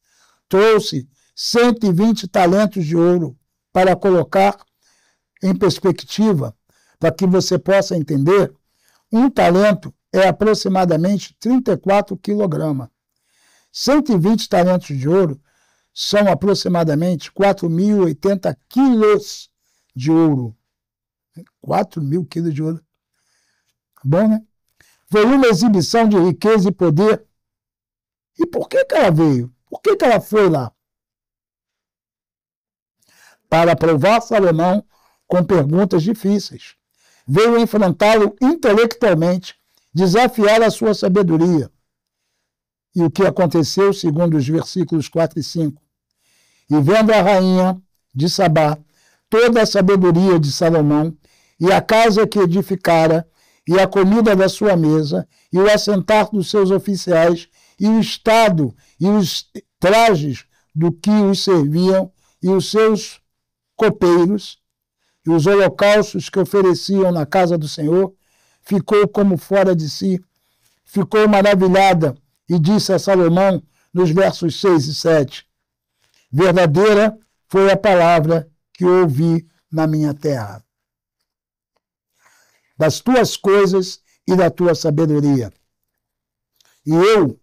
Trouxe 120 talentos de ouro para colocar em perspectiva, para que você possa entender. Um talento é aproximadamente 34 quilogramas. 120 talentos de ouro são aproximadamente 4.080 quilos de ouro. 4.000 quilos de ouro. Bom, né? Veio uma exibição de riqueza e poder. E por que ela veio? Por que ela foi lá? Para provar Salomão com perguntas difíceis. Veio enfrentá-lo intelectualmente, desafiar a sua sabedoria. E o que aconteceu, segundo os versículos 4 e 5? E vendo a rainha de Sabá, toda a sabedoria de Salomão, e a casa que edificara, e a comida da sua mesa, e o assentar dos seus oficiais, e o estado, e os trajes do que os serviam, e os seus copeiros, e os holocaustos que ofereciam na casa do Senhor, ficou como fora de si, ficou maravilhada, e disse a Salomão, nos versos 6 e 7, verdadeira foi a palavra que ouvi na minha terra, das tuas coisas e da tua sabedoria. E eu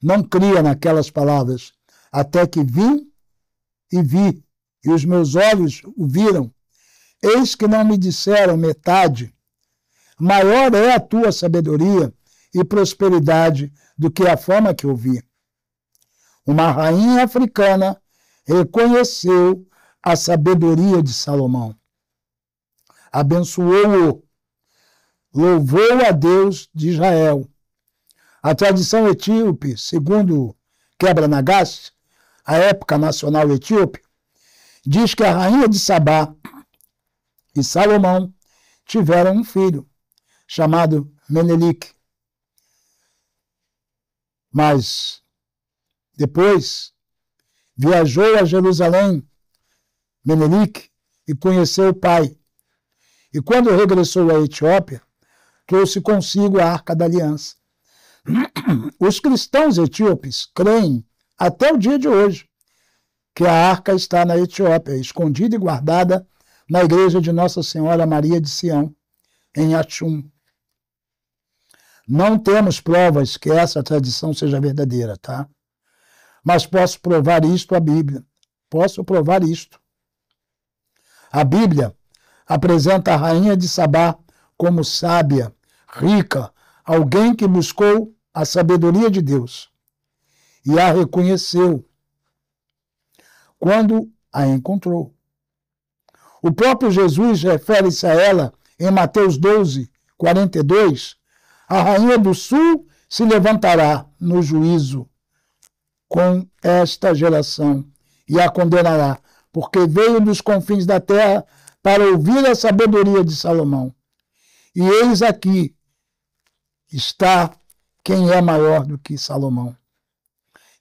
não cria naquelas palavras, até que vim e vi, e os meus olhos o viram. Eis que não me disseram metade. Maior é a tua sabedoria e prosperidade do que a fama que ouvi. Uma rainha africana reconheceu a sabedoria de Salomão. Abençoou-o. Louvou a Deus de Israel. A tradição etíope, segundo Quebra-Nagast, a época nacional etíope, diz que a rainha de Sabá e Salomão tiveram um filho, chamado Menelik. Mas depois viajou a Jerusalém, Menelik, e conheceu o pai. E quando regressou à Etiópia, trouxe consigo a Arca da Aliança. Os cristãos etíopes creem, até o dia de hoje, que a arca está na Etiópia, escondida e guardada na igreja de Nossa Senhora Maria de Sião, em Achum. Não temos provas que essa tradição seja verdadeira, tá? Mas posso provar isto a Bíblia. Posso provar isto. A Bíblia apresenta a rainha de Sabá como sábia, rica, alguém que buscou a sabedoria de Deus e a reconheceu quando a encontrou. O próprio Jesus refere-se a ela em Mateus 12, 42. A rainha do sul se levantará no juízo com esta geração e a condenará, porque veio dos confins da terra para ouvir a sabedoria de Salomão. E eis aqui está quem é maior do que Salomão.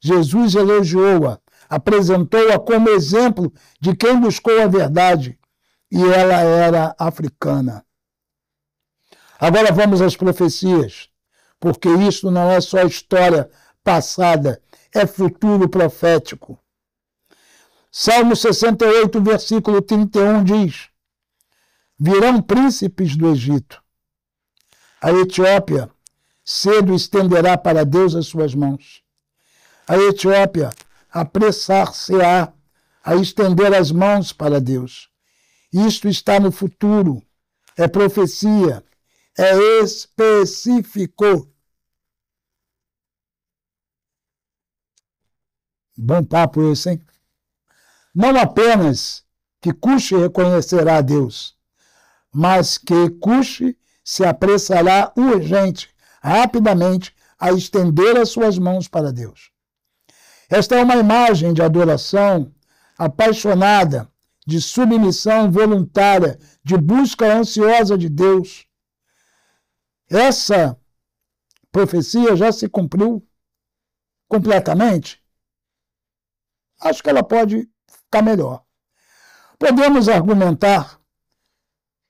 Jesus elogiou-a, apresentou-a como exemplo de quem buscou a verdade, e ela era africana. Agora vamos às profecias, porque isso não é só história passada, é futuro profético. Salmo 68, versículo 31 diz: virão príncipes do Egito. A Etiópia cedo estenderá para Deus as suas mãos. A Etiópia apressar-se-á a estender as mãos para Deus. Isto está no futuro, é profecia, é específico. Bom papo esse, hein? Não apenas que Cuxi reconhecerá a Deus, mas que Cuxi se apressará urgente, rapidamente, a estender as suas mãos para Deus. Esta é uma imagem de adoração apaixonada, de submissão voluntária, de busca ansiosa de Deus. essa profecia já se cumpriu completamente? Acho que ela pode ficar melhor. Podemos argumentar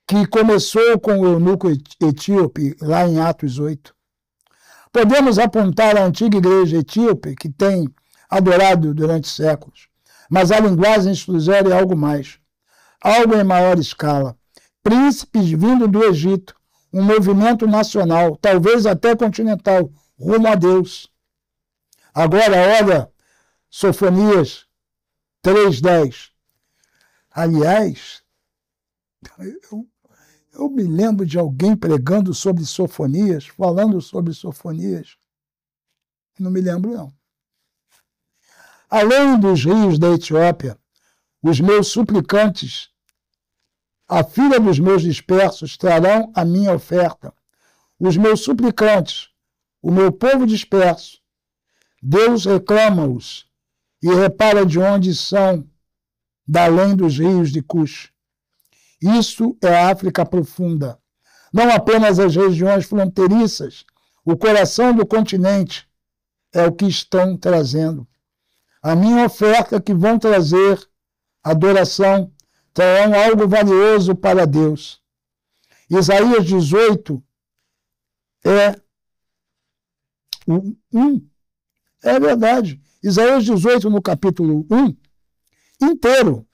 que começou com o eunuco etíope, lá em Atos 8. Podemos apontar a antiga igreja etíope, que tem adorado durante séculos, mas a linguagem sugere algo mais, algo em maior escala. Príncipes vindo do Egito, um movimento nacional, talvez até continental, rumo a Deus. Agora, olha, Sofonias 3:10. Aliás, eu me lembro de alguém pregando sobre Sofonias, falando sobre Sofonias. Não me lembro, não. Além dos rios da Etiópia, os meus suplicantes, a filha dos meus dispersos, trarão a minha oferta. Os meus suplicantes, o meu povo disperso, Deus reclama-os e repara de onde são, da além dos rios de Cush. Isso é a África profunda. Não apenas as regiões fronteiriças, o coração do continente é o que estão trazendo. A minha oferta que vão trazer, adoração, trarão algo valioso para Deus. Isaías 18 é 1. É verdade. Isaías 18, no capítulo 1, inteiro.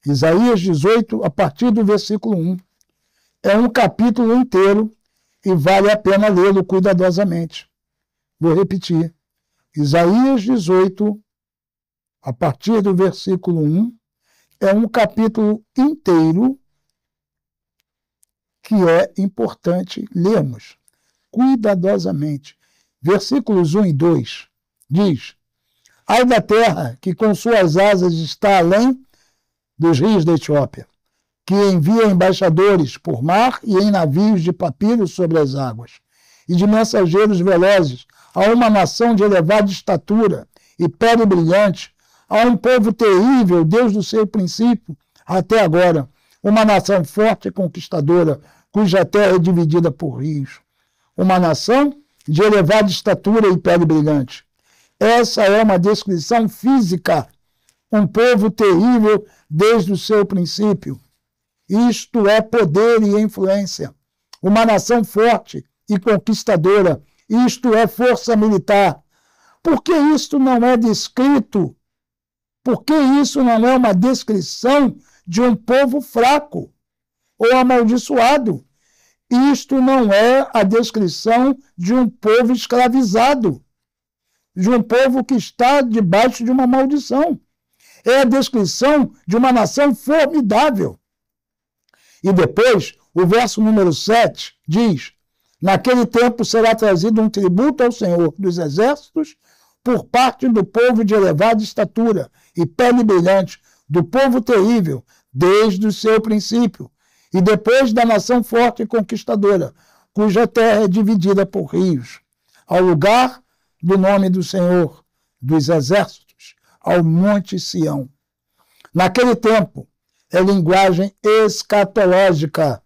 Isaías 18, a partir do versículo 1. É um capítulo inteiro e vale a pena lê-lo cuidadosamente. Vou repetir. Isaías 18, a partir do versículo 1, é um capítulo inteiro que é importante lermos cuidadosamente. Versículos 1 e 2 diz: ai da terra que com suas asas está além dos rios da Etiópia, que envia embaixadores por mar e em navios de papiro sobre as águas, e de mensageiros velozes a uma nação de elevada estatura e pele brilhante, a um povo terrível, Deus do seu princípio até agora, uma nação forte e conquistadora, cuja terra é dividida por rios. Uma nação de elevada estatura e pele brilhante. Essa é uma descrição física. Um povo terrível desde o seu princípio. Isto é poder e influência. Uma nação forte e conquistadora. Isto é força militar. Por que isto não é descrito? Por que isso não é uma descrição de um povo fraco ou amaldiçoado? Isto não é a descrição de um povo escravizado, de um povo que está debaixo de uma maldição. É a descrição de uma nação formidável. E depois, o verso número 7 diz: naquele tempo será trazido um tributo ao Senhor dos Exércitos por parte do povo de elevada estatura e pele brilhante, do povo terrível, desde o seu princípio, e depois da nação forte e conquistadora, cuja terra é dividida por rios, ao lugar do nome do Senhor dos Exércitos, ao Monte Sião. Naquele tempo, é linguagem escatológica,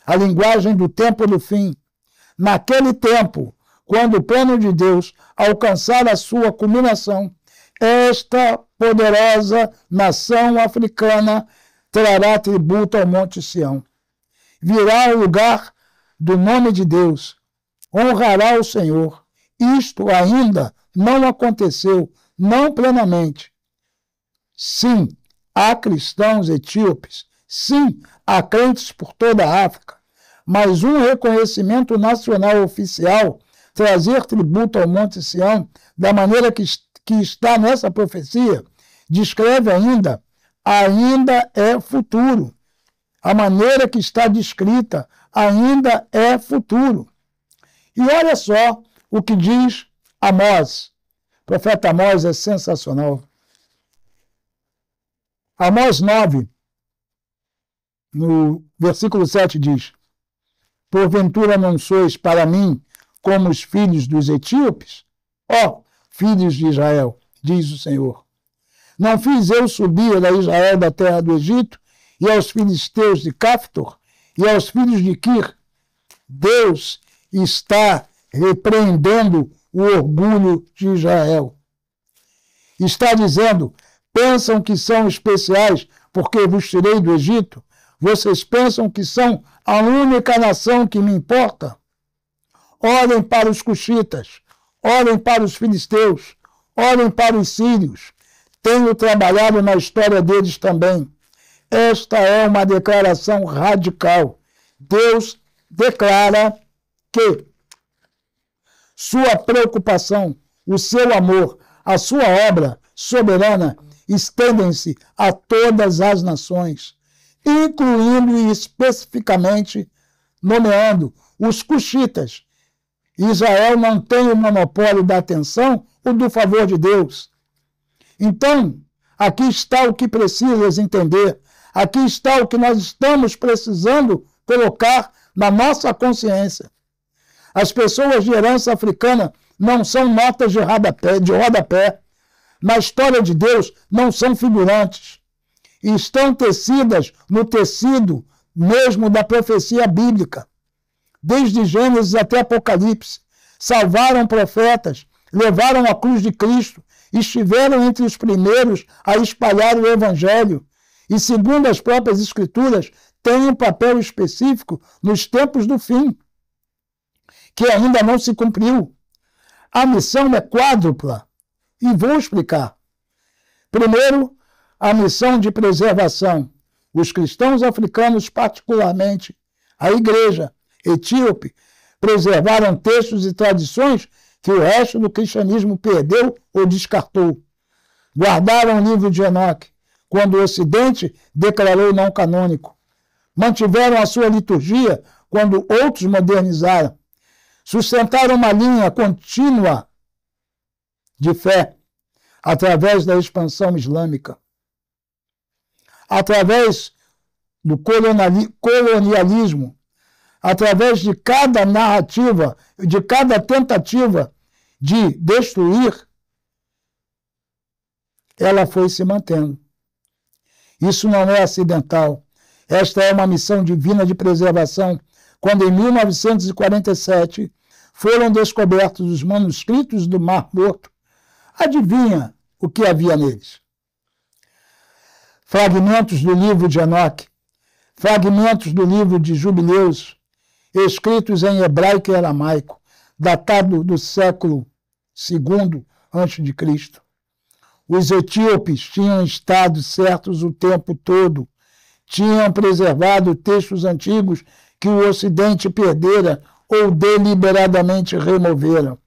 a linguagem do tempo do fim. Naquele tempo, quando o plano de Deus alcançar a sua culminação, esta poderosa nação africana trará tributo ao Monte Sião. Virá ao lugar do nome de Deus, honrará o Senhor. Isto ainda não aconteceu, não plenamente. Sim, há cristãos etíopes, sim, há crentes por toda a África, mas um reconhecimento nacional oficial, trazer tributo ao Monte Sião, da maneira que está nessa profecia, descreve ainda é futuro. A maneira que está descrita ainda é futuro. E olha só o que diz Amós. O profeta Amós é sensacional. Amós 9, no versículo 7 diz: porventura não sois para mim como os filhos dos etíopes? Ó, filhos de Israel, diz o Senhor. Não fiz eu subir a Israel da terra do Egito, e aos filisteus de Caftor, e aos filhos de Quir, Deus está repreendendo o orgulho de Israel. Está dizendo: pensam que são especiais porque vos tirei do Egito? Vocês pensam que são a única nação que me importa? Olhem para os cuxitas, olhem para os filisteus, olhem para os sírios. Tenho trabalhado na história deles também. Esta é uma declaração radical. Deus declara que sua preocupação, o seu amor, a sua obra soberana estendem-se a todas as nações, incluindo e especificamente nomeando os cuxitas. Israel não tem o monopólio da atenção ou do favor de Deus. Então, aqui está o que precisas entender. Aqui está o que nós estamos precisando colocar na nossa consciência. As pessoas de herança africana não são notas de rodapé. Na história de Deus, não são figurantes. Estão tecidas no tecido mesmo da profecia bíblica. Desde Gênesis até Apocalipse, salvaram profetas, levaram a cruz de Cristo, estiveram entre os primeiros a espalhar o Evangelho e, segundo as próprias Escrituras, têm um papel específico nos tempos do fim, que ainda não se cumpriu. A missão é quádrupla, e vou explicar. Primeiro, a missão de preservação. Os cristãos africanos, particularmente a igreja etíope, preservaram textos e tradições que o resto do cristianismo perdeu ou descartou. Guardaram o livro de Enoque, quando o Ocidente declarou não canônico. Mantiveram a sua liturgia, quando outros modernizaram. Sustentaram uma linha contínua de fé, através da expansão islâmica. Através do colonialismo, através de cada narrativa, de cada tentativa de destruir, ela foi se mantendo. Isso não é acidental. Esta é uma missão divina de preservação. Quando, em 1947, foram descobertos os manuscritos do Mar Morto, adivinha o que havia neles? Fragmentos do livro de Enoque, fragmentos do livro de Jubileus, escritos em hebraico e aramaico, datado do século II a.C. Os etíopes tinham estado certos o tempo todo, tinham preservado textos antigos que o Ocidente perdera ou deliberadamente removera.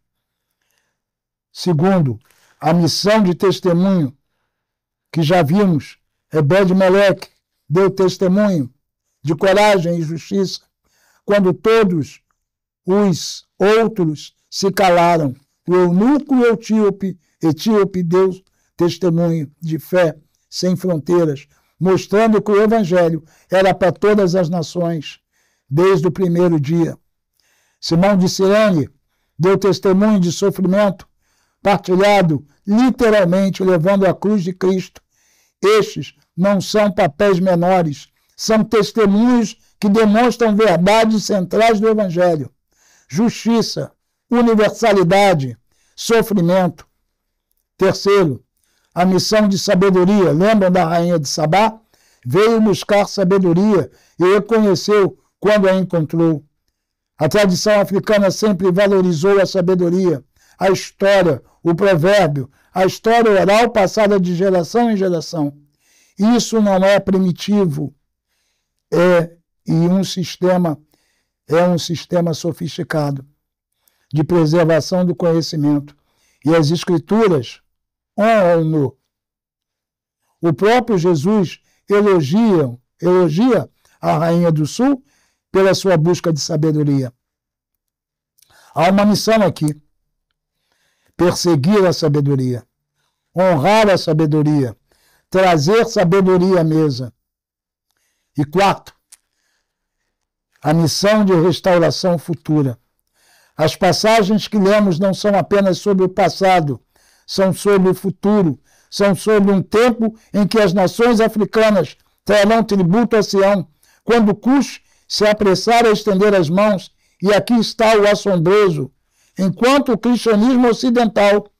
Segundo, a missão de testemunho, que já vimos, Ebed-Meleque deu testemunho de coragem e justiça, quando todos os outros se calaram. O eunuco etíope deu testemunho de fé sem fronteiras, mostrando que o Evangelho era para todas as nações, desde o primeiro dia. Simão de Cirene deu testemunho de sofrimento, partilhado, literalmente, levando a cruz de Cristo. Estes não são papéis menores, são testemunhos que demonstram verdades centrais do Evangelho. Justiça, universalidade, sofrimento. Terceiro, a missão de sabedoria. Lembram da rainha de Sabá? Veio buscar sabedoria e reconheceu quando a encontrou. A tradição africana sempre valorizou a sabedoria, a história, o provérbio, a história oral passada de geração em geração. Isso não é primitivo, é um sistema sofisticado de preservação do conhecimento. E as Escrituras honram-no. O próprio Jesus elogia a Rainha do Sul pela sua busca de sabedoria. Há uma missão aqui: perseguir a sabedoria, honrar a sabedoria, trazer sabedoria à mesa. E quarto, a missão de restauração futura. As passagens que lemos não são apenas sobre o passado, são sobre o futuro, são sobre um tempo em que as nações africanas trarão tributo a Sião, quando Cush se apressar a estender as mãos E aqui está o assombroso. Enquanto o cristianismo ocidental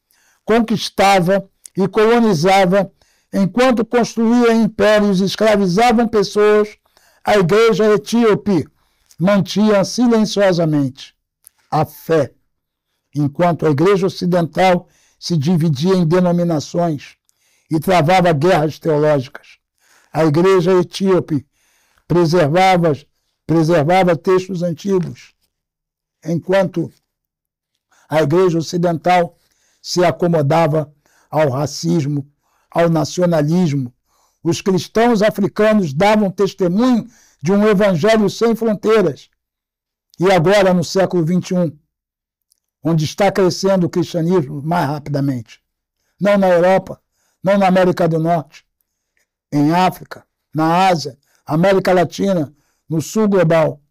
conquistava e colonizava, enquanto construía impérios e escravizavam pessoas, a igreja etíope mantinha silenciosamente a fé, enquanto a igreja ocidental se dividia em denominações e travava guerras teológicas. A igreja etíope preservava textos antigos, enquanto a igreja ocidental se acomodava ao racismo, ao nacionalismo. Os cristãos africanos davam testemunho de um evangelho sem fronteiras. E agora, no século XXI, onde está crescendo o cristianismo mais rapidamente, não na Europa, não na América do Norte, em África, na Ásia, América Latina, no sul global.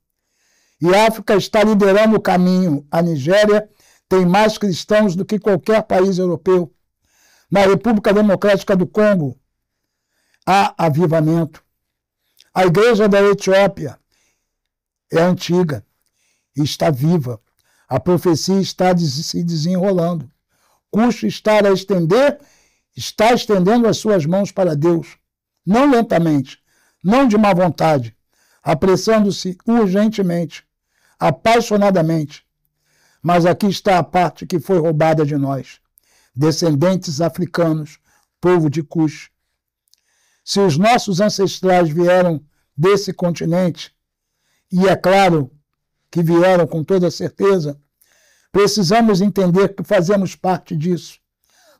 E a África está liderando o caminho. A Nigéria tem mais cristãos do que qualquer país europeu. Na República Democrática do Congo, há avivamento. A igreja da Etiópia é antiga e está viva. A profecia está se desenrolando. Cuxo está estendendo as suas mãos para Deus, não lentamente, não de má vontade, apressando-se urgentemente, apaixonadamente. Mas aqui está a parte que foi roubada de nós, descendentes africanos, povo de Cuxo. Se os nossos ancestrais vieram desse continente, e é claro que vieram com toda certeza, precisamos entender que fazemos parte disso.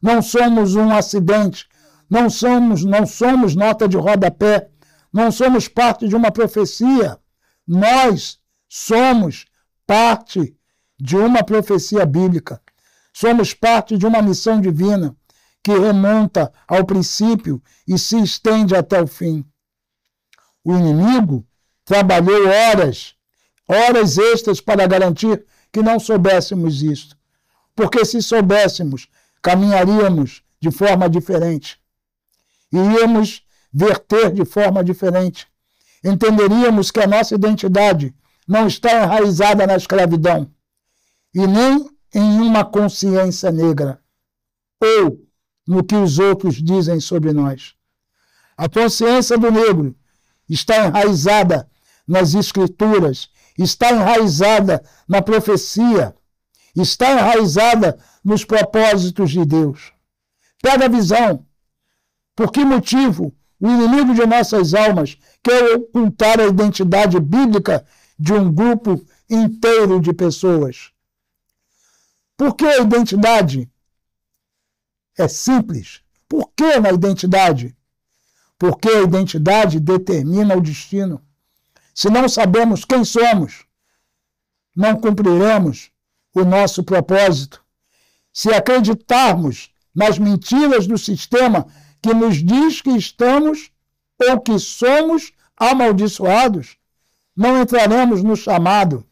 Não somos um acidente, não somos nota de rodapé, não somos parte de uma profecia. Nós somos parte de uma profecia bíblica. Somos parte de uma missão divina que remonta ao princípio e se estende até o fim. O inimigo trabalhou horas extras para garantir que não soubéssemos isto. Porque se soubéssemos, caminharíamos de forma diferente. Iríamos verter de forma diferente. Entenderíamos que a nossa identidade não está enraizada na escravidão e nem em uma consciência negra ou no que os outros dizem sobre nós. A consciência do negro está enraizada nas escrituras, está enraizada na profecia, está enraizada nos propósitos de Deus. Pega a visão. Por que motivo o inimigo de nossas almas quer ocultar a identidade bíblica de um grupo inteiro de pessoas? Por que a identidade é simples? Por que na identidade? Porque a identidade determina o destino. Se não sabemos quem somos, não cumpriremos o nosso propósito. Se acreditarmos nas mentiras do sistema que nos diz que estamos ou que somos amaldiçoados, não entraremos no chamado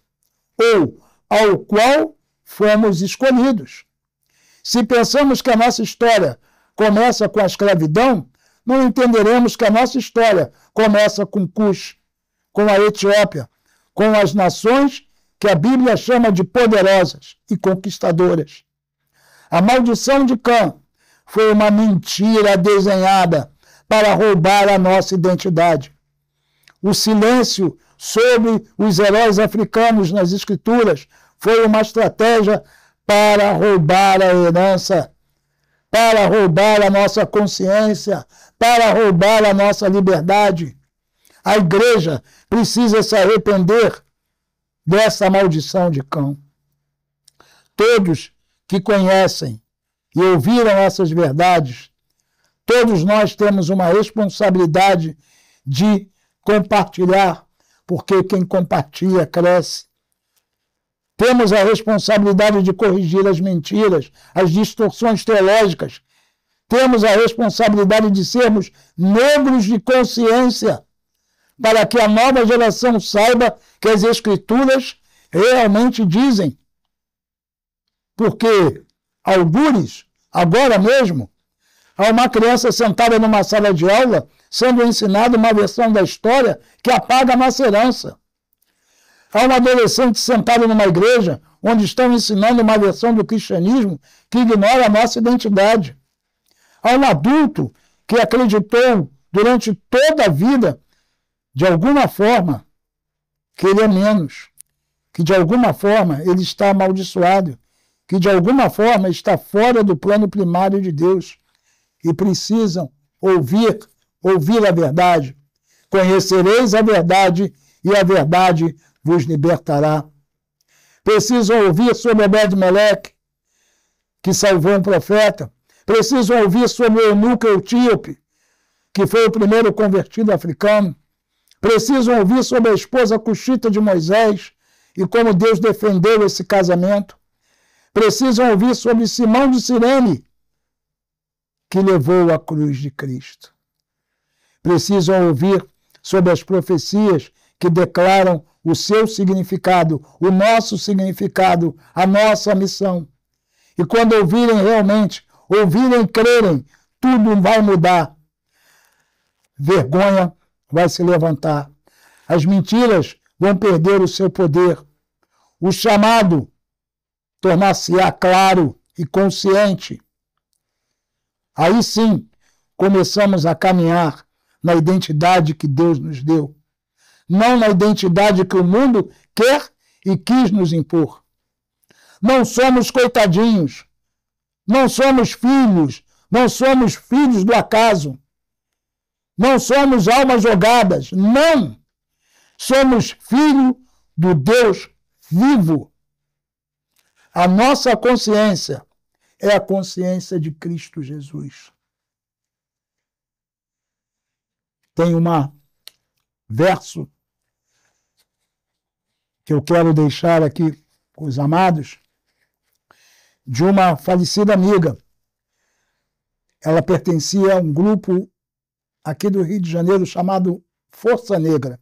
ou ao qual fomos escolhidos. Se pensamos que a nossa história começa com a escravidão, não entenderemos que a nossa história começa com Cuxo, com a Etiópia, com as nações que a Bíblia chama de poderosas e conquistadoras. A maldição de Cã foi uma mentira desenhada para roubar a nossa identidade. O silêncio sobre os heróis africanos nas Escrituras foi uma estratégia para roubar a herança, para roubar a nossa consciência, para roubar a nossa liberdade. A igreja precisa se arrepender dessa maldição de Cã. Todos que conhecem e ouviram essas verdades, todos nós temos uma responsabilidade de compartilhar, porque quem compartilha cresce. Temos a responsabilidade de corrigir as mentiras, as distorções teológicas. Temos a responsabilidade de sermos negros de consciência, para que a nova geração saiba que as Escrituras realmente dizem. Porque, algures, agora mesmo, há uma criança sentada numa sala de aula sendo ensinada uma versão da história que apaga a nossa herança. Há um adolescente sentado numa igreja onde estão ensinando uma versão do cristianismo que ignora a nossa identidade. Há um adulto que acreditou durante toda a vida, de alguma forma, que ele é menos, que de alguma forma ele está amaldiçoado, que de alguma forma está fora do plano primário de Deus e precisam ouvir a verdade. Conhecereis a verdade e a verdade vos libertará. Precisam ouvir sobre Ebed-Meleque, que salvou um profeta. Precisam ouvir sobre o eunuco etíope, que foi o primeiro convertido africano. Precisam ouvir sobre a esposa cuxita de Moisés e como Deus defendeu esse casamento. Precisam ouvir sobre Simão de Cirene, que levou a cruz de Cristo. Precisam ouvir sobre as profecias que declaram o seu significado, o nosso significado, a nossa missão. E quando ouvirem realmente, ouvirem e crerem, tudo vai mudar. Vergonha vai se levantar. As mentiras vão perder o seu poder. O chamado tornar-se-á claro e consciente. Aí sim, começamos a caminhar na identidade que Deus nos deu. Não na identidade que o mundo quer e quis nos impor. Não somos coitadinhos. Não somos filhos. Não somos filhos do acaso. Não somos almas jogadas. Não! Somos filhos do Deus vivo. A nossa consciência é a consciência de Cristo Jesus. Tem um verso que eu quero deixar aqui com os amados, de uma falecida amiga. Ela pertencia a um grupo aqui do Rio de Janeiro chamado Força Negra.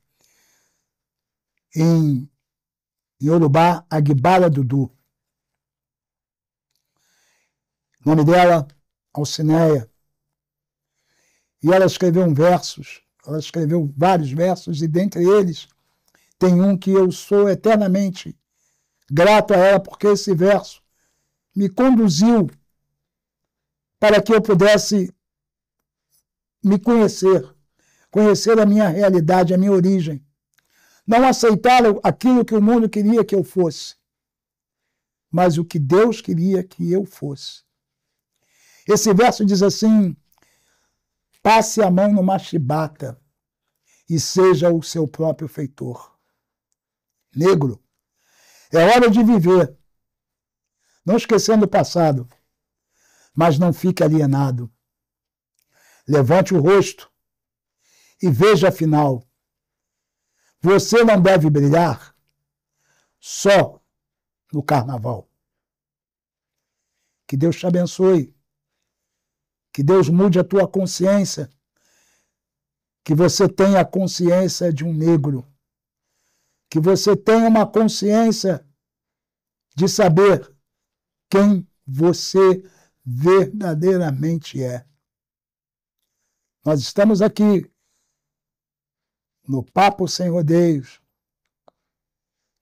Em Yorubá, Agbala Dudu. O nome dela, Alcineia. E ela escreveu vários versos, e dentre eles tem um que eu sou eternamente grato a ela, porque esse verso me conduziu para que eu pudesse me conhecer a minha realidade, a minha origem. Não aceitar aquilo que o mundo queria que eu fosse, mas o que Deus queria que eu fosse. Esse verso diz assim: passe a mão numa chibata e seja o seu próprio feitor. Negro, é hora de viver, não esquecendo o passado, mas não fique alienado. Levante o rosto e veja afinal. Você não deve brilhar só no carnaval. Que Deus te abençoe. Que Deus mude a tua consciência. Que você tenha a consciência de um negro. Que você tenha uma consciência de saber quem você verdadeiramente é. Nós estamos aqui no Papo Sem Rodeios,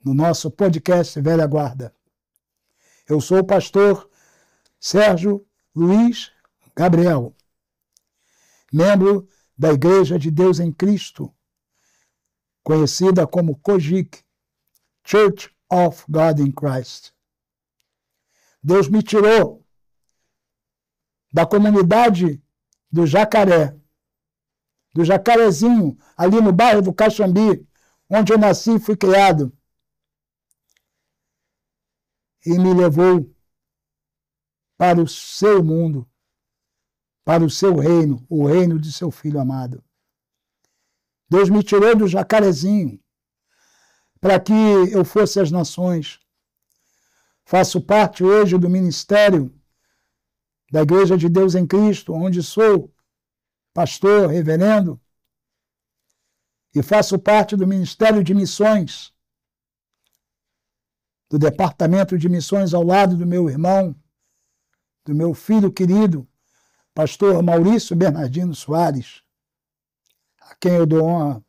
no nosso podcast Velha Guarda. Eu sou o pastor Sérgio Luiz Gabriel, membro da Igreja de Deus em Cristo, conhecida como COGIC, Church of God in Christ. Deus me tirou da comunidade do Jacaré, do Jacarezinho, ali no bairro do Caxambi, onde eu nasci e fui criado, e me levou para o seu mundo, para o seu reino, o reino de seu Filho amado. Deus me tirou do Jacarezinho para que eu fosse às nações. Faço parte hoje do ministério da Igreja de Deus em Cristo, onde sou pastor, reverendo, e faço parte do Ministério de Missões, do Departamento de Missões ao lado do meu irmão, do meu filho querido, pastor Maurício Bernardino Soares, a quem eu dou honra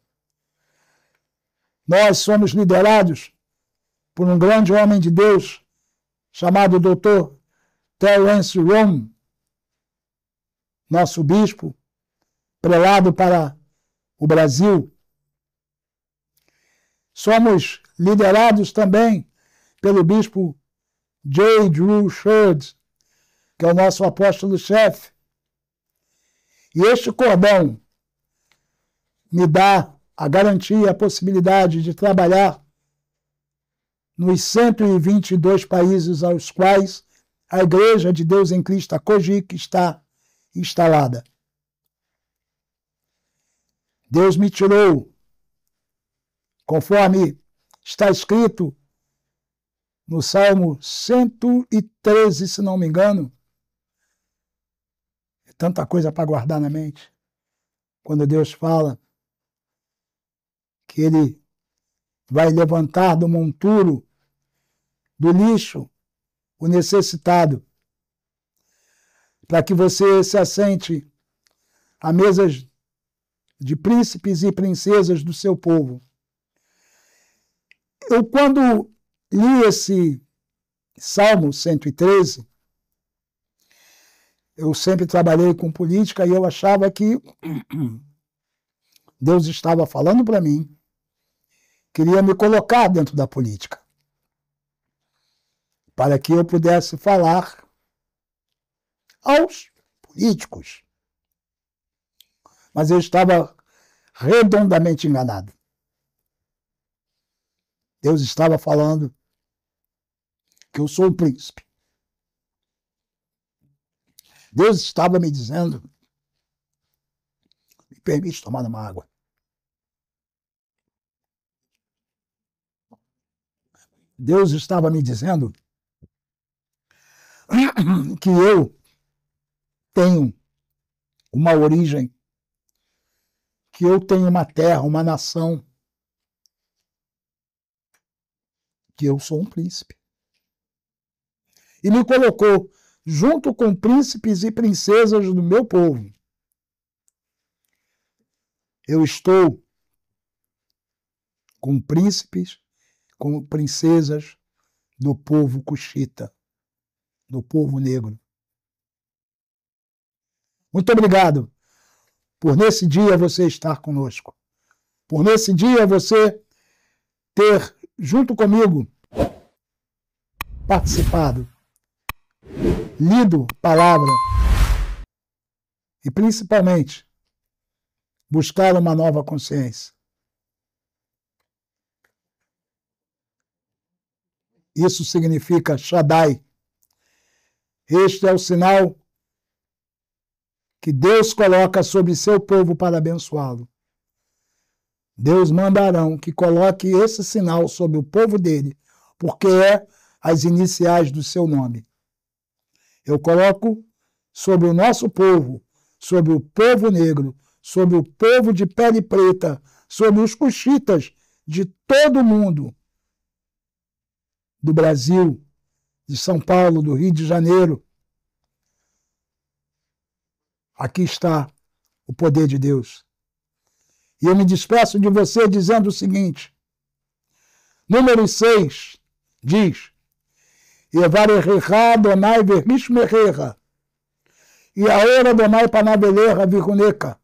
Nós somos liderados por um grande homem de Deus chamado Dr. Terence Rom, nosso bispo, prelado para o Brasil. Somos liderados também pelo bispo J. Drew Sherd, que é o nosso apóstolo-chefe. E este cordão me dá a garantia, a possibilidade de trabalhar nos 122 países aos quais a Igreja de Deus em Cristo, a COGIC, está instalada. Deus me tirou, conforme está escrito no Salmo 113, se não me engano. É tanta coisa para guardar na mente. Quando Deus fala que Ele vai levantar do monturo, do lixo, o necessitado, para que você se assente à mesa de príncipes e princesas do seu povo. Eu, quando li esse Salmo 113, eu sempre trabalhei com política e eu achava que Deus estava falando para mim, queria me colocar dentro da política, para que eu pudesse falar aos políticos. Mas eu estava redondamente enganado. Deus estava falando que eu sou um príncipe. Deus estava me dizendo, me permite tomar uma água. Deus estava me dizendo que eu tenho uma origem, que eu tenho uma terra, uma nação, que eu sou um príncipe. E me colocou junto com príncipes e princesas do meu povo. Eu estou com príncipes, com princesas do povo cuxita, do povo negro. Muito obrigado por nesse dia você estar conosco, por nesse dia você ter, junto comigo, participado, lido palavra e, principalmente, buscar uma nova consciência. Isso significa Shaddai. Este é o sinal que Deus coloca sobre seu povo para abençoá-lo. Deus manda Arão que coloque esse sinal sobre o povo dele, porque é as iniciais do seu nome. Eu coloco sobre o nosso povo, sobre o povo negro, sobre o povo de pele preta, sobre os cuxitas de todo o mundo, do Brasil, de São Paulo, do Rio de Janeiro. Aqui está o poder de Deus. E eu me despeço de você dizendo o seguinte. Número 6 diz: Evarechecha Adonai verishmechecha, e a hora Adonai panavelecha viruneca,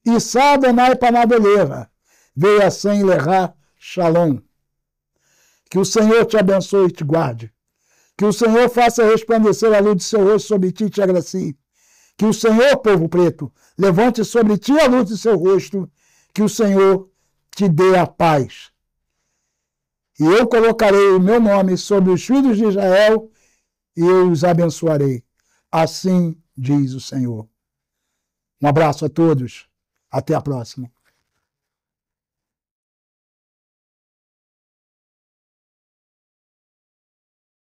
e sa Adonai panavelecha, veia sem lecha shalom. Que o Senhor te abençoe e te guarde. Que o Senhor faça resplandecer a luz do seu rosto sobre ti e te agracie. Que o Senhor, povo preto, levante sobre ti a luz do seu rosto. Que o Senhor te dê a paz. E eu colocarei o meu nome sobre os filhos de Israel e eu os abençoarei. Assim diz o Senhor. Um abraço a todos. Até a próxima.